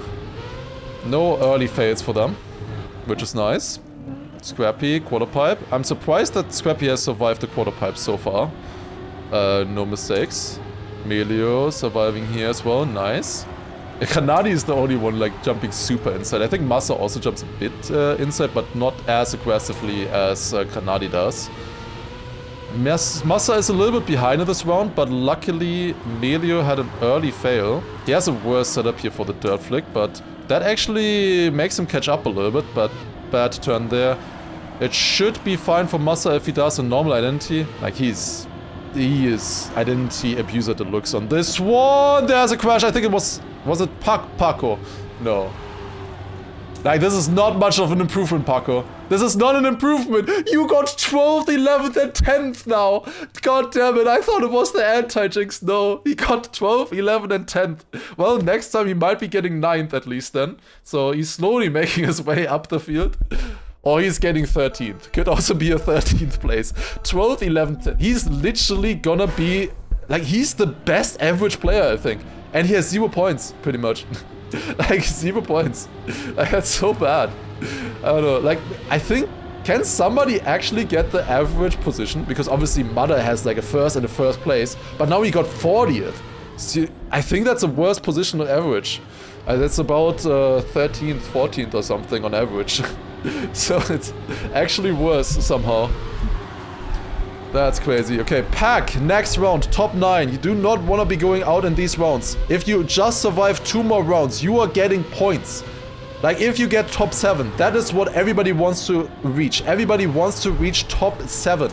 No early fails for them, which is nice. Scrappy, quarter pipe. I'm surprised that Scrappy has survived the quarter pipe so far. No mistakes. Melio surviving here as well, nice. Kanadi is the only one like jumping super inside. I think Massa also jumps a bit inside, but not as aggressively as Kanadi does. Massa is a little bit behind in this round, but luckily Melio had an early fail. He has a worse setup here for the dirt flick, but that actually makes him catch up a little bit, but bad turn there. It should be fine for Massa if he does a normal identity. Like he is identity abuser deluxe on this one. There's a crash. I think it was it Paco? No. Like, this is not much of an improvement, Paco. This is not an improvement. You got 12th, 11th, and 10th now. God damn it, I thought it was the anti-jinx. No, he got 12th, 11th, and 10th. Well, next time he might be getting 9th at least then. So he's slowly making his way up the field. Or he's getting 13th. Could also be a 13th place. 12th, 11th, 10th. He's literally gonna be... Like, he's the best average player, I think. And he has 0 points, pretty much. Like, 0 points. Like, that's so bad. I don't know. Like, I think... Can somebody actually get the average position? Because obviously Mother has like a first and a first place. But now he got 40th. So I think that's a worse position on average. That's about 13th, 14th or something on average. So it's actually worse somehow. That's crazy. Okay, Pack, next round, top 9. You do not want to be going out in these rounds. If you just survive 2 more rounds, you are getting points. Like, if you get top 7, that is what everybody wants to reach. Everybody wants to reach top 7.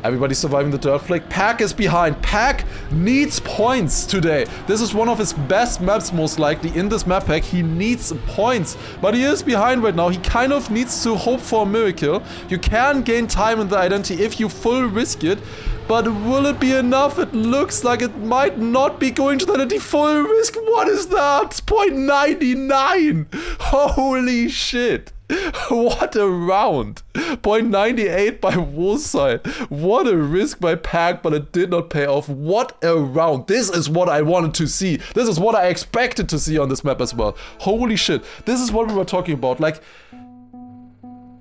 Everybody surviving the dirt flick. Pack is behind. Pack needs points today. This is one of his best maps, most likely, in this map pack. He needs points. But he is behind right now. He kind of needs to hope for a miracle. You can gain time in the identity if you full risk it. But will it be enough? It looks like it might not be going to the identity full risk. What is that? 0.99. Holy shit. What a round. 0.98 by Woolside. What a risk by Pack, but it did not pay off. What a round. This is what I wanted to see. This is what I expected to see on this map as well. Holy shit. This is what we were talking about. Like,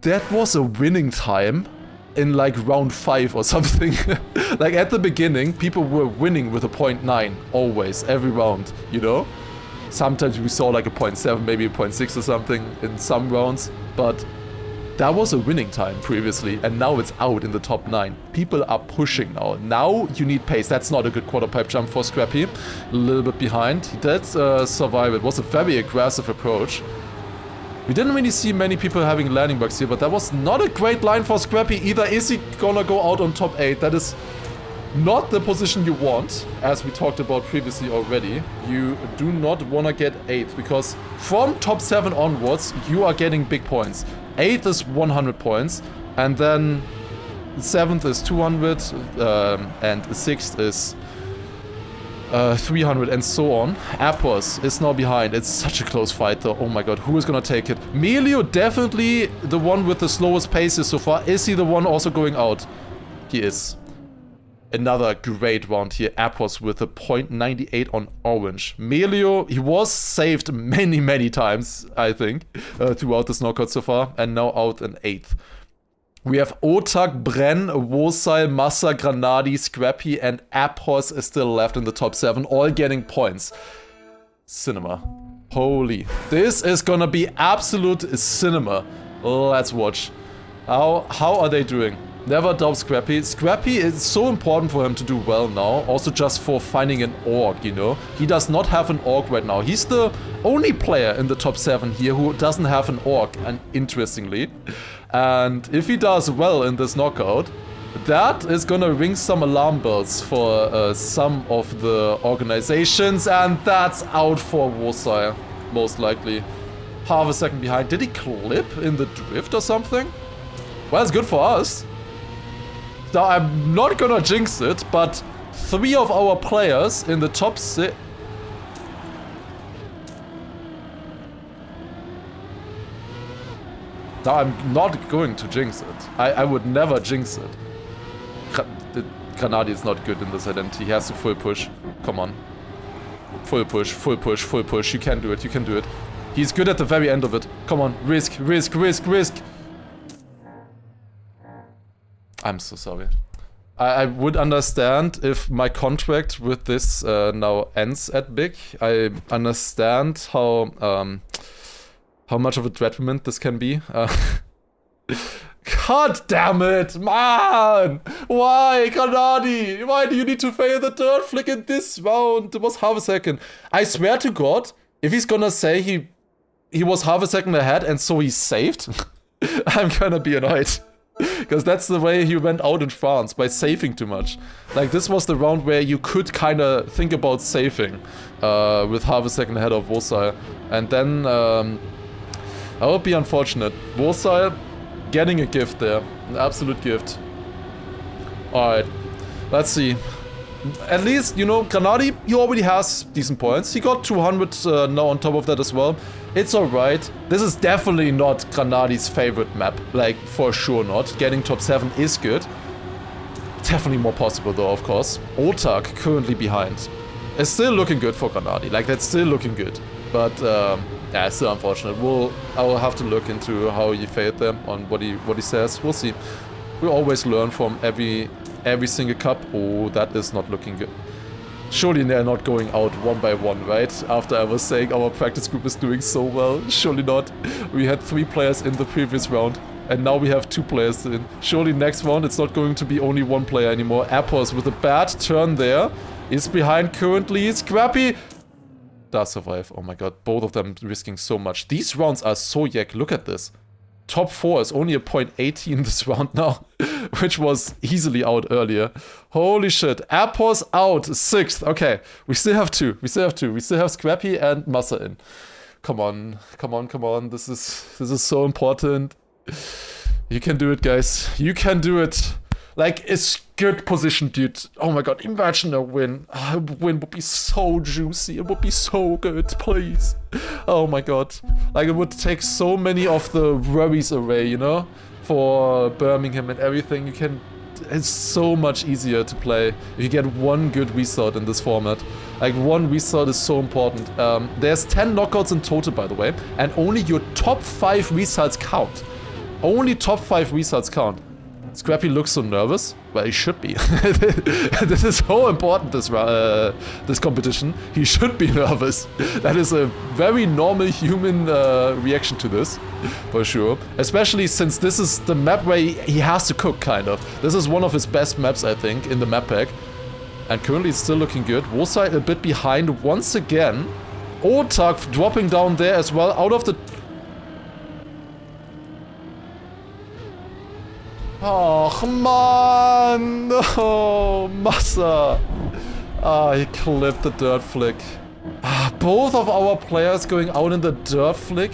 that was a winning time in like round 5 or something. Like at the beginning, people were winning with a 0.9 always, every round, you know? Sometimes we saw like a 0.7, maybe a 0.6 or something in some rounds, but that was a winning time previously, and now it's out in the top 9. People are pushing now. Now you need pace. That's not a good quarter pipe jump for Scrappy. A little bit behind. He did survive. It was a very aggressive approach. We didn't really see many people having landing bugs here, but that was not a great line for Scrappy either. Is he gonna go out on top 8? That is not the position you want, as we talked about previously already. You do not want to get 8th, because from top 7 onwards, you are getting big points. 8th is 100 points, and then 7th is 200, and 6th is 300, and so on. Appos is now behind. It's such a close fight though. Oh my god, who is gonna take it? Melio definitely the one with the slowest paces so far. Is he the one also going out? He is. Another great round here. Appos with a 0.98 on orange. Melio, he was saved many times, I think, throughout this knockout so far, and now out in 8th. We have Otak, Bren, Wosal, Massa, Granadi, Scrappy, and Appos is still left in the top 7, all getting points. Cinema. Holy. This is gonna be absolute cinema. Let's watch. How are they doing? Never doubt Scrappy. Scrappy is so important for him to do well now. Also just for finding an orc, you know. He does not have an orc right now. He's the only player in the top 7 here who doesn't have an orc, and interestingly. And if he does well in this knockout, that is gonna ring some alarm bells for some of the organizations. And that's out for Warsaw, most likely. Half a second behind. Did he clip in the drift or something? Well, it's good for us. Now, I'm not gonna jinx it, but 3 of our players in the top 6... Now, I'm not going to jinx it. I would never jinx it. Granadi is not good in this identity. He has to full push. Come on. Full push, full push, full push. You can do it, you can do it. He's good at the very end of it. Come on, risk, risk, risk, risk. I'm so sorry. I would understand if my contract with this now ends at big. I understand how much of a detriment this can be. God damn it, man! Why, Granadi? Why do you need to fail the third flick in this round? It was half a second. I swear to God, if he's gonna say he was half a second ahead and so he's saved, I'm gonna be annoyed. Because that's the way he went out in France, by saving too much. Like, this was the round where you could kind of think about saving with half a second ahead of Wosai. And then, I would be unfortunate. Wosai getting a gift there. An absolute gift. Alright, let's see. At least, you know, Granadi, he already has decent points. He got 200 now on top of that as well. It's alright. This is definitely not Granadi's favorite map. Like, for sure not. Getting top 7 is good. Definitely more possible though, of course. Otak currently behind. It's still looking good for Granadi. Like, that's still looking good. But, yeah, it's still unfortunate. I will have to look into how he failed them, on what he says. We'll see. We always learn from every single cup. Oh, that is not looking good. Surely they're not going out one by one, right? After I was saying our practice group is doing so well. Surely not. We had 3 players in the previous round, and now we have 2 players in. Surely next round it's not going to be only 1 player anymore. Appos with a bad turn there is behind currently. Scrappy does survive. Oh my god, both of them risking so much. These rounds are so yak. Look at this. Top 4 is only a .18 this round now, which was easily out earlier. Holy shit. Appos out, 6th. Okay, we still have 2. We still have Scrappy and Massa in. Come on, come on, come on. This is so important. You can do it, guys. You can do it. Like, it's good position, dude. Oh my god, imagine a win. A win would be so juicy. It would be so good, please. Oh my god. Like, it would take so many of the worries away, you know? For Birmingham and everything. You can... It's so much easier to play if you get 1 good result in this format. Like, 1 result is so important. There's 10 knockouts in total, by the way. And only your top 5 results count. Only top 5 results count. Scrappy looks so nervous. Well, he should be. This is so important, this competition. He should be nervous. That is a very normal human reaction to this, for sure. Especially since this is the map where he has to cook, kind of. This is one of his best maps, I think, in the map pack. And currently it's still looking good. Wosai a bit behind once again. Otak dropping down there as well, out of the... Oh, come on! No, Massa! Ah, he clipped the dirt flick. Ah, both of our players going out in the dirt flick,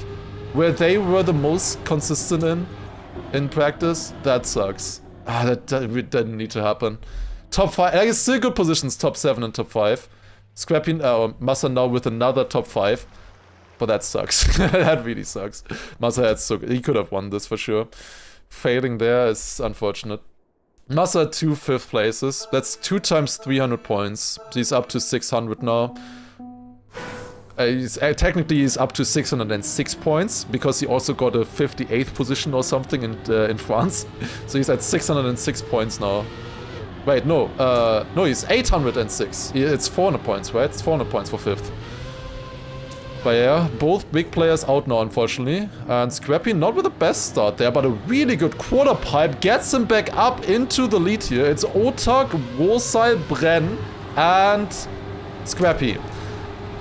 where they were the most consistent in practice. That sucks. Ah, that didn't need to happen. Top 5, like, it's still good positions, top 7 and top 5. Scrappy, Massa now with another top 5. But that sucks. That really sucks. Massa had so good. He could have won this for sure. Failing there is unfortunate. Massa 2 5th places. That's 2 times 300 points. He's up to 600 now. Technically he's up to 606 points because he also got a 58th position or something in France. So he's at 606 points now. Wait, no. No, he's 806. It's 400 points, right? It's 400 points for 5th. But yeah, both big players out now, unfortunately. And Scrappy not with the best start there, but a really good quarter pipe gets him back up into the lead here. It's Otak, Wosai, Bren, and Scrappy.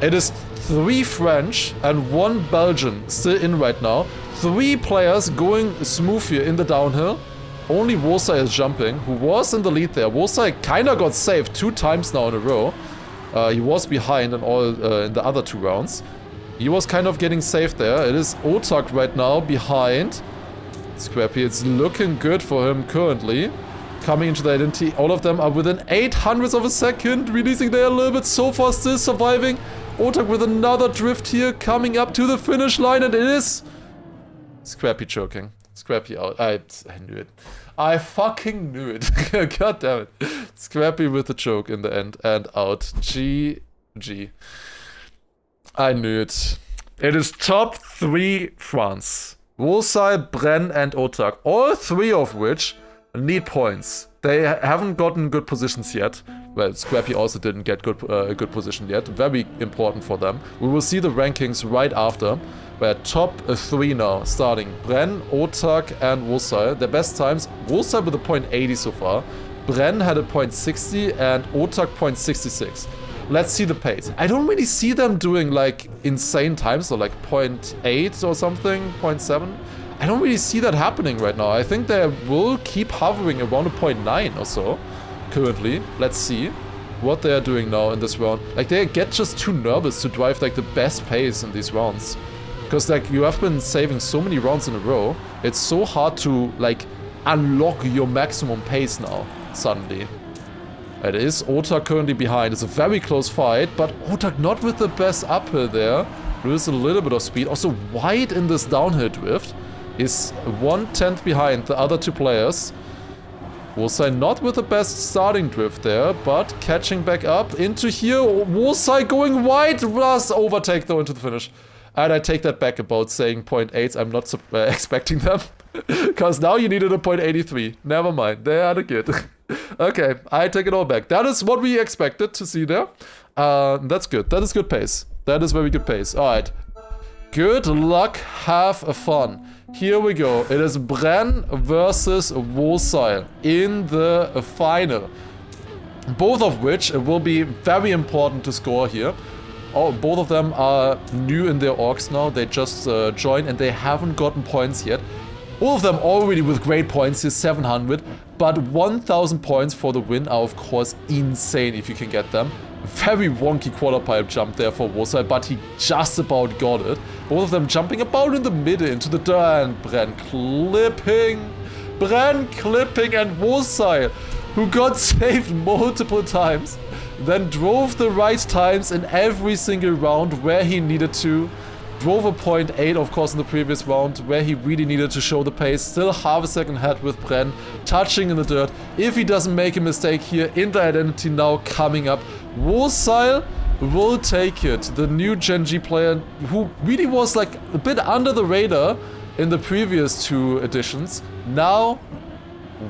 It is 3 French and 1 Belgian still in right now. 3 players going smooth here in the downhill. Only Wosai is jumping, who was in the lead there. Wosai kinda got saved 2 times now in a row. He was behind in the other 2 rounds. He was kind of getting saved there. It is Otak right now behind Scrappy. It's looking good for him currently. coming into the identity. All of them are within 800ths of a second, releasing there a little bit. So far still surviving. Otak with another drift here, coming up to the finish line, and it is Scrappy choking. Scrappy out. I knew it. I fucking knew it. God damn it. Scrappy with the choke in the end and out. GG. I knew it. It is top 3 France. Wolsai, Bren, and Otak. All 3 of which need points. They haven't gotten good positions yet. Well, Scrappy also didn't get good position yet. Very important for them. We will see the rankings right after. We're top 3 now, starting Bren, Otak, and Wolsai. Their best times, Wolsai with a .80 so far. Bren had a .60 and Otak .66. Let's see the pace. I don't really see them doing like insane times, so like .8 or something, .7. I don't really see that happening right now. I think they will keep hovering around a .9 or so currently. Let's see what they are doing now in this round. Like, they get just too nervous to drive like the best pace in these rounds. Because like you have been saving so many rounds in a row, it's so hard to like unlock your maximum pace now, suddenly. It is Otak currently behind. It's a very close fight, but Otak not with the best uphill there. Loses a little bit of speed. Also wide in this downhill drift. Is 1/10 behind the other 2 players. Wolsai not with the best starting drift there, but catching back up into here. Wolsai going wide. Last overtake though into the finish. And I take that back about saying .8s. I'm not expecting them. Because now you needed a .83. Never mind. They are the kid. Okay, I take it all back. That is what we expected to see there. That's good. That is good pace. That is very good pace. Alright. Good luck. Have fun. Here we go. It is Bren versus Wolsai in the final. Both of which will be very important to score here. Oh, both of them are new in their orgs now. They just joined and they haven't gotten points yet. All of them already with great points here, 700. But 1000 points for the win are of course insane if you can get them. Very wonky qualifier jump there for Wolsai, but he just about got it. Both of them jumping about in the middle into the dirt, and Bren clipping, and Wolsai, who got saved multiple times, then drove the right times in every single round where he needed to. Drove a .8 of course in the previous round where he really needed to show the pace. Still half a second ahead with Bren, touching in the dirt. If he doesn't make a mistake here in the identity now coming up, Wolsai will take it. The new Gen G player who really was like a bit under the radar in the previous 2 editions now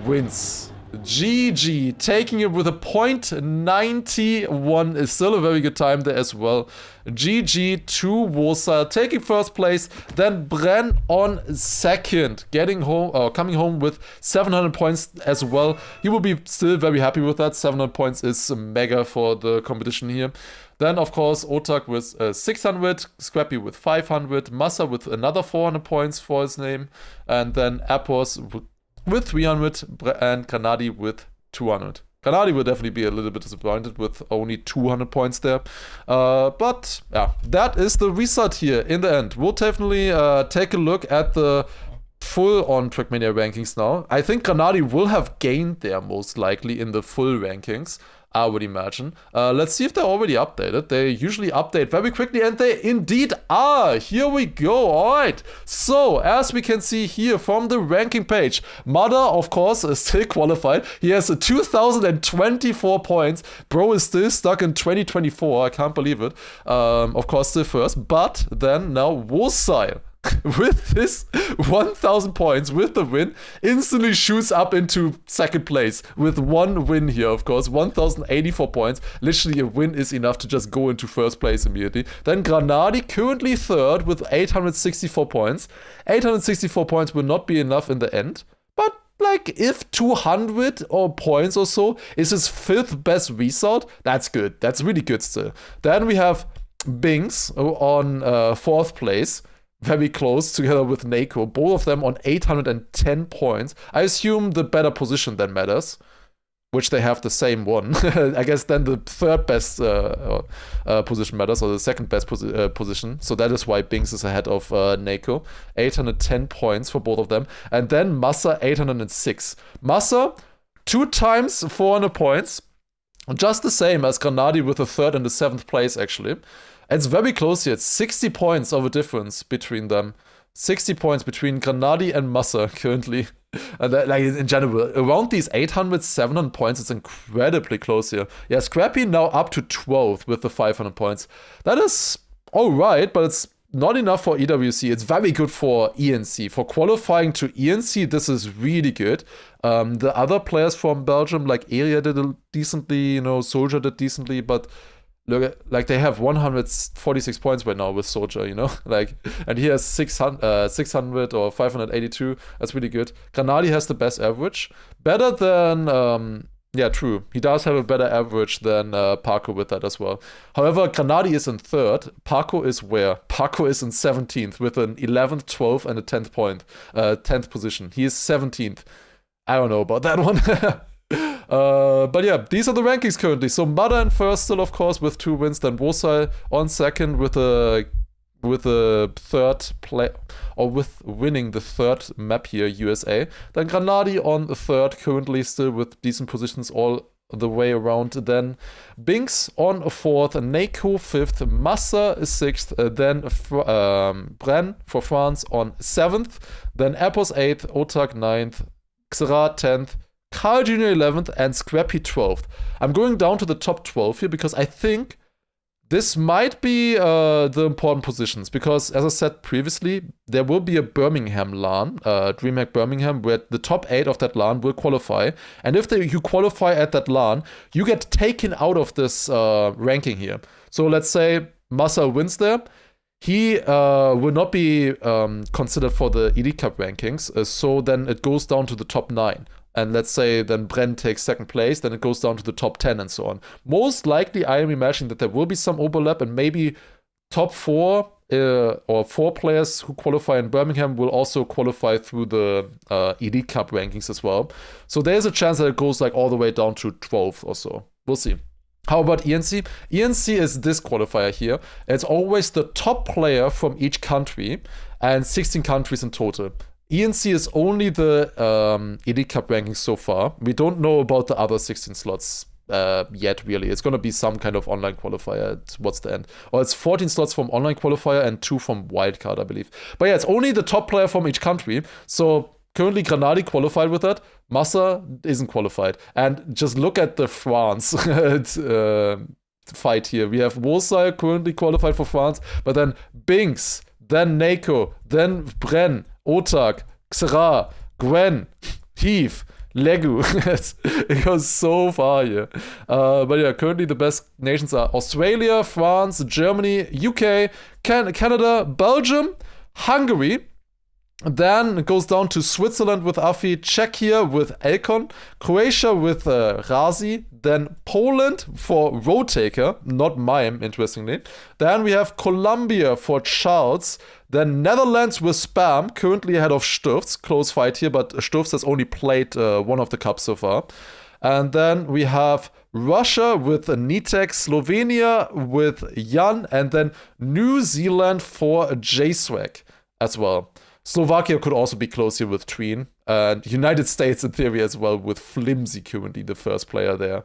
wins. GG, taking it with a .91 is still a very good time there as well. GG to Wolsai, taking first place, then Bren on second, getting home, coming home with 700 points as well. He will be still very happy with that. 700 points is mega for the competition here. Then, of course, Otak with 600, Scrappy with 500, Massa with another 400 points for his name, and then Appos with 300 and Granadi with 200. Granadi will definitely be a little bit disappointed with only 200 points there. But yeah, that is the result here in the end. We'll definitely take a look at the full-on Trackmania rankings now. I think Granadi will have gained there most likely in the full rankings, I would imagine. Let's see if they're already updated. They usually update very quickly, and they indeed are. Here we go. All right. So, as we can see here from the ranking page, Mother, of course, is still qualified. He has 2,024 points. Bro is still stuck in 2024. I can't believe it. Of course, still first. But then now Wolsai, with this 1,000 points, with the win, instantly shoots up into second place with 1 win here, of course. 1,084 points. Literally a win is enough to just go into first place immediately. Then Granadi currently third with 864 points. 864 points will not be enough in the end, but like if 200 or points or so is his 5th best result, that's good. That's really good still. Then we have Binks on 4th place. Very close together with Nako, both of them on 810 points. I assume the better position then matters, which they have the same one. I guess then the 3rd best position matters, or the 2nd best position. So that is why Binks is ahead of Nako. 810 points for both of them. And then Massa 806. Massa 2 times 400 points. Just the same as Granadi with the 3rd and the 7th place, actually. It's very close here. It's 60 points of a difference between them. 60 points between Granadi and Massa currently. Like in general, around these 800, 700 points, it's incredibly close here. Yeah, Scrappy now up to 12th with the 500 points. That is alright, but it's not enough for EWC. It's very good for ENC. For qualifying to ENC, this is really good. The other players from Belgium, like Aria did decently, you know, Soldier did decently, but look, like they have 146 points right now with Soldier, you know, like, and he has 600 or 582. That's really good. Granadi has the best average, better than yeah, true. He does have a better average than Paco with that as well. However, Granadi is in 3rd. Paco is where? Paco is in 17th with an 11th, 12th, and a 10th position. He is 17th. I don't know about that one. But yeah, these are the rankings currently. So Mada in 1st still, of course, with 2 wins. Then Wosai on 2nd with a 3rd play, or with winning the 3rd map here, USA. Then Granadi on the 3rd, currently still with decent positions all the way around. Then Binks on 4th, Nako 5th, Massa is 6th, then Bren for France on 7th, then Epos 8th, Otak 9th, Xera 10th, Carl Jr. 11th, and Scrappy 12th. I'm going down to the top 12 here because I think this might be the important positions, because as I said previously, there will be a Birmingham LAN, DreamHack Birmingham, where the top 8 of that LAN will qualify. And if you qualify at that LAN, you get taken out of this ranking here. So let's say Massa wins there. He will not be considered for the Elite Cup rankings, so then it goes down to the top 9. And let's say then Bren takes 2nd place, then it goes down to the top 10 and so on. Most likely, I am imagining that there will be some overlap, and maybe top 4 or 4 players who qualify in Birmingham will also qualify through the Elite Cup rankings as well. So there's a chance that it goes like all the way down to 12th or so. We'll see. How about ENC? ENC is this qualifier here. It's always the top player from each country, and 16 countries in total. ENC is only the Elite Cup rankings so far. We don't know about the other 16 slots yet, really. It's going to be some kind of online qualifier. What's the end? Or it's 14 slots from online qualifier and 2 from wildcard, I believe. But yeah, it's only the top player from each country. So currently Granadi qualified with that. Massa isn't qualified. And just look at the France fight here. We have Wosai currently qualified for France, but then Binks, then Nako, then Bren, Otak, Xera, Gwen, Heath, Legu. It goes so far here. But yeah, currently the best nations are Australia, France, Germany, UK, Canada, Belgium, Hungary. Then it goes down to Switzerland with Afi, Czechia with Elkon, Croatia with Razi, then Poland for Roadtaker, not Mime, interestingly. Then we have Colombia for Charles, then Netherlands with Spam, currently ahead of Sturfs, close fight here, but Sturfs has only played one of the cups so far. And then we have Russia with Nitek, Slovenia with Jan, and then New Zealand for JSwag as well. Slovakia could also be close here with Tween. And United States, in theory, as well, with Flimsy currently the first player there.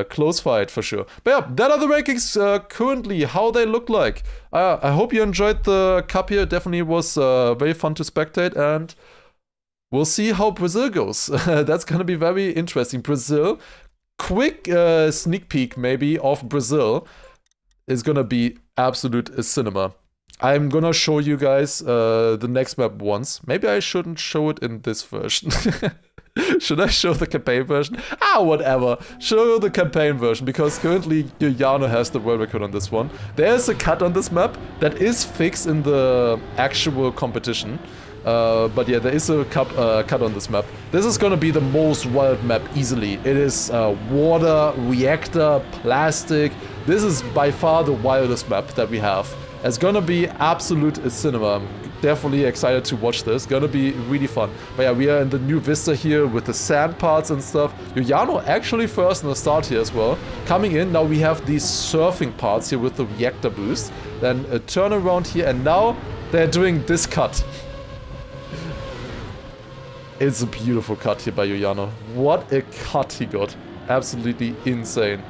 Close fight, for sure. But yeah, that are the rankings currently, how they look like. I hope you enjoyed the cup here. It definitely was very fun to spectate. And we'll see how Brazil goes. That's going to be very interesting. Brazil, quick sneak peek, maybe, of Brazil is going to be absolute cinema. I'm gonna show you guys the next map once. Maybe I shouldn't show it in this version. Should I show the campaign version? Whatever. Show the campaign version, because currently Giuliano has the world record on this one. There's a cut on this map that is fixed in the actual competition. But yeah, there is a cut on this map. This is gonna be the most wild map easily. It is water, reactor, plastic. This is by far the wildest map that we have. It's gonna be absolute cinema. I'm definitely excited to watch this. Gonna be really fun. But yeah, we are in the new vista here with the sand parts and stuff. Giuliano actually first in the start here as well. Coming in, now we have these surfing parts here with the reactor boost. Then a turnaround here, and now they're doing this cut. It's a beautiful cut here by Juliano. What a cut he got. Absolutely insane.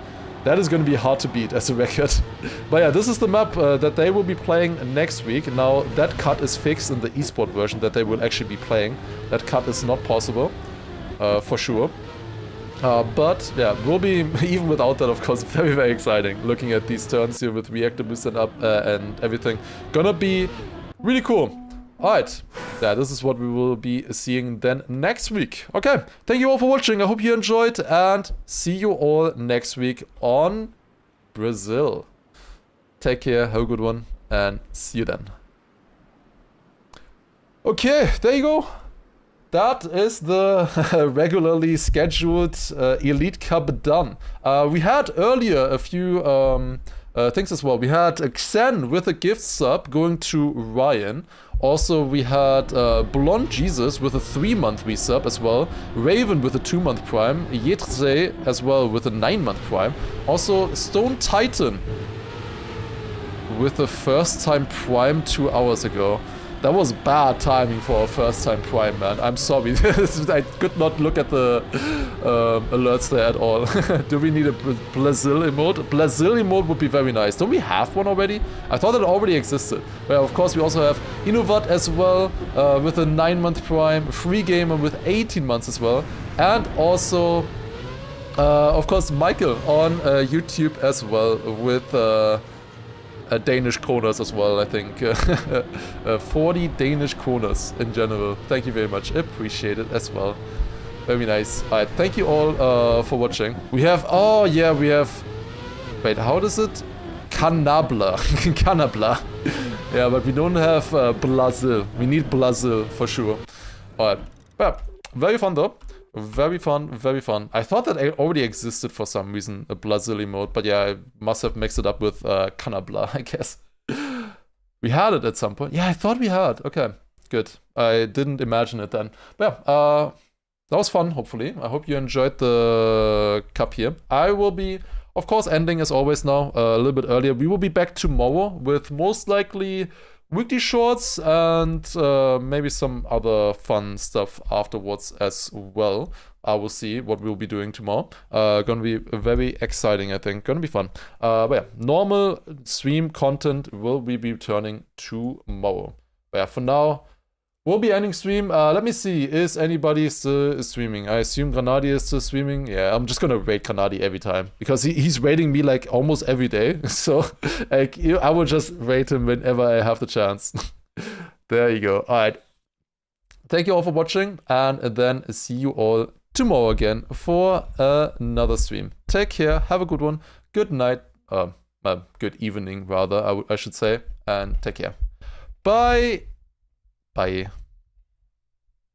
That is going to be hard to beat as a record. But yeah, this is the map that they will be playing next week. Now, that cut is fixed in the esport version that they will actually be playing. That cut is not possible, for sure. But yeah, will be, even without that, of course, very, very exciting. Looking at these turns here with reactor boost and up and everything. Gonna be really cool. Alright, yeah, this is what we will be seeing then next week. Okay, thank you all for watching. I hope you enjoyed and see you all next week on Brazil. Take care, have a good one, and see you then. Okay, there you go. That is the regularly scheduled Elite Cup done. We had earlier a few things as well. We had Xen with a gift sub going to Ryan. Also, we had Blonde Jesus with a 3-month resub as well. Raven with a 2-month prime. Yetrze as well with a 9-month prime. Also, Stone Titan with the first time prime 2 hours ago. That was bad timing for a first time prime, man. I'm sorry. I could not look at the alerts there at all. Do we need a Brazil emote? Brazil emote would be very nice. Don't we have one already? I thought it already existed. Well, of course, we also have Innovat as well with a 9-month prime. Free Gamer with 18 months as well. And also, of course, Michael on YouTube as well with... Danish kroners as well, I think. 40 Danish kroners in general. Thank you very much. Appreciate it as well. Very nice. Alright, thank you all for watching. We have... Oh, yeah, we have... Wait, how does it? Canabla. Canabla. Yeah, but we don't have Brazil. We need Brazil for sure. Alright. Yeah, very fun though. Very fun, very fun. I thought that it already existed for some reason, a Brazil emote, but yeah, I must have mixed it up with Canabla, I guess. We had it at some point. Yeah, I thought we had. Okay, good. I didn't imagine it then. But yeah, that was fun, hopefully. I hope you enjoyed the cup here. I will be, of course, ending as always now, a little bit earlier. We will be back tomorrow with most likely... weekly shorts and maybe some other fun stuff afterwards as well. I will see what we'll be doing tomorrow. Gonna be very exciting, I think. Gonna be fun. But yeah, normal stream content will be returning tomorrow. But yeah, for now, we'll be ending stream. Let me see. Is anybody still streaming? I assume Granadi is still streaming. Yeah, I'm just gonna raid Granadi every time. Because he's raiding me like almost every day. So like, I will just raid him whenever I have the chance. There you go. Alright. Thank you all for watching. And then see you all tomorrow again for another stream. Take care. Have a good one. Good night. Good evening, rather, I should say. And take care. Bye. Bye.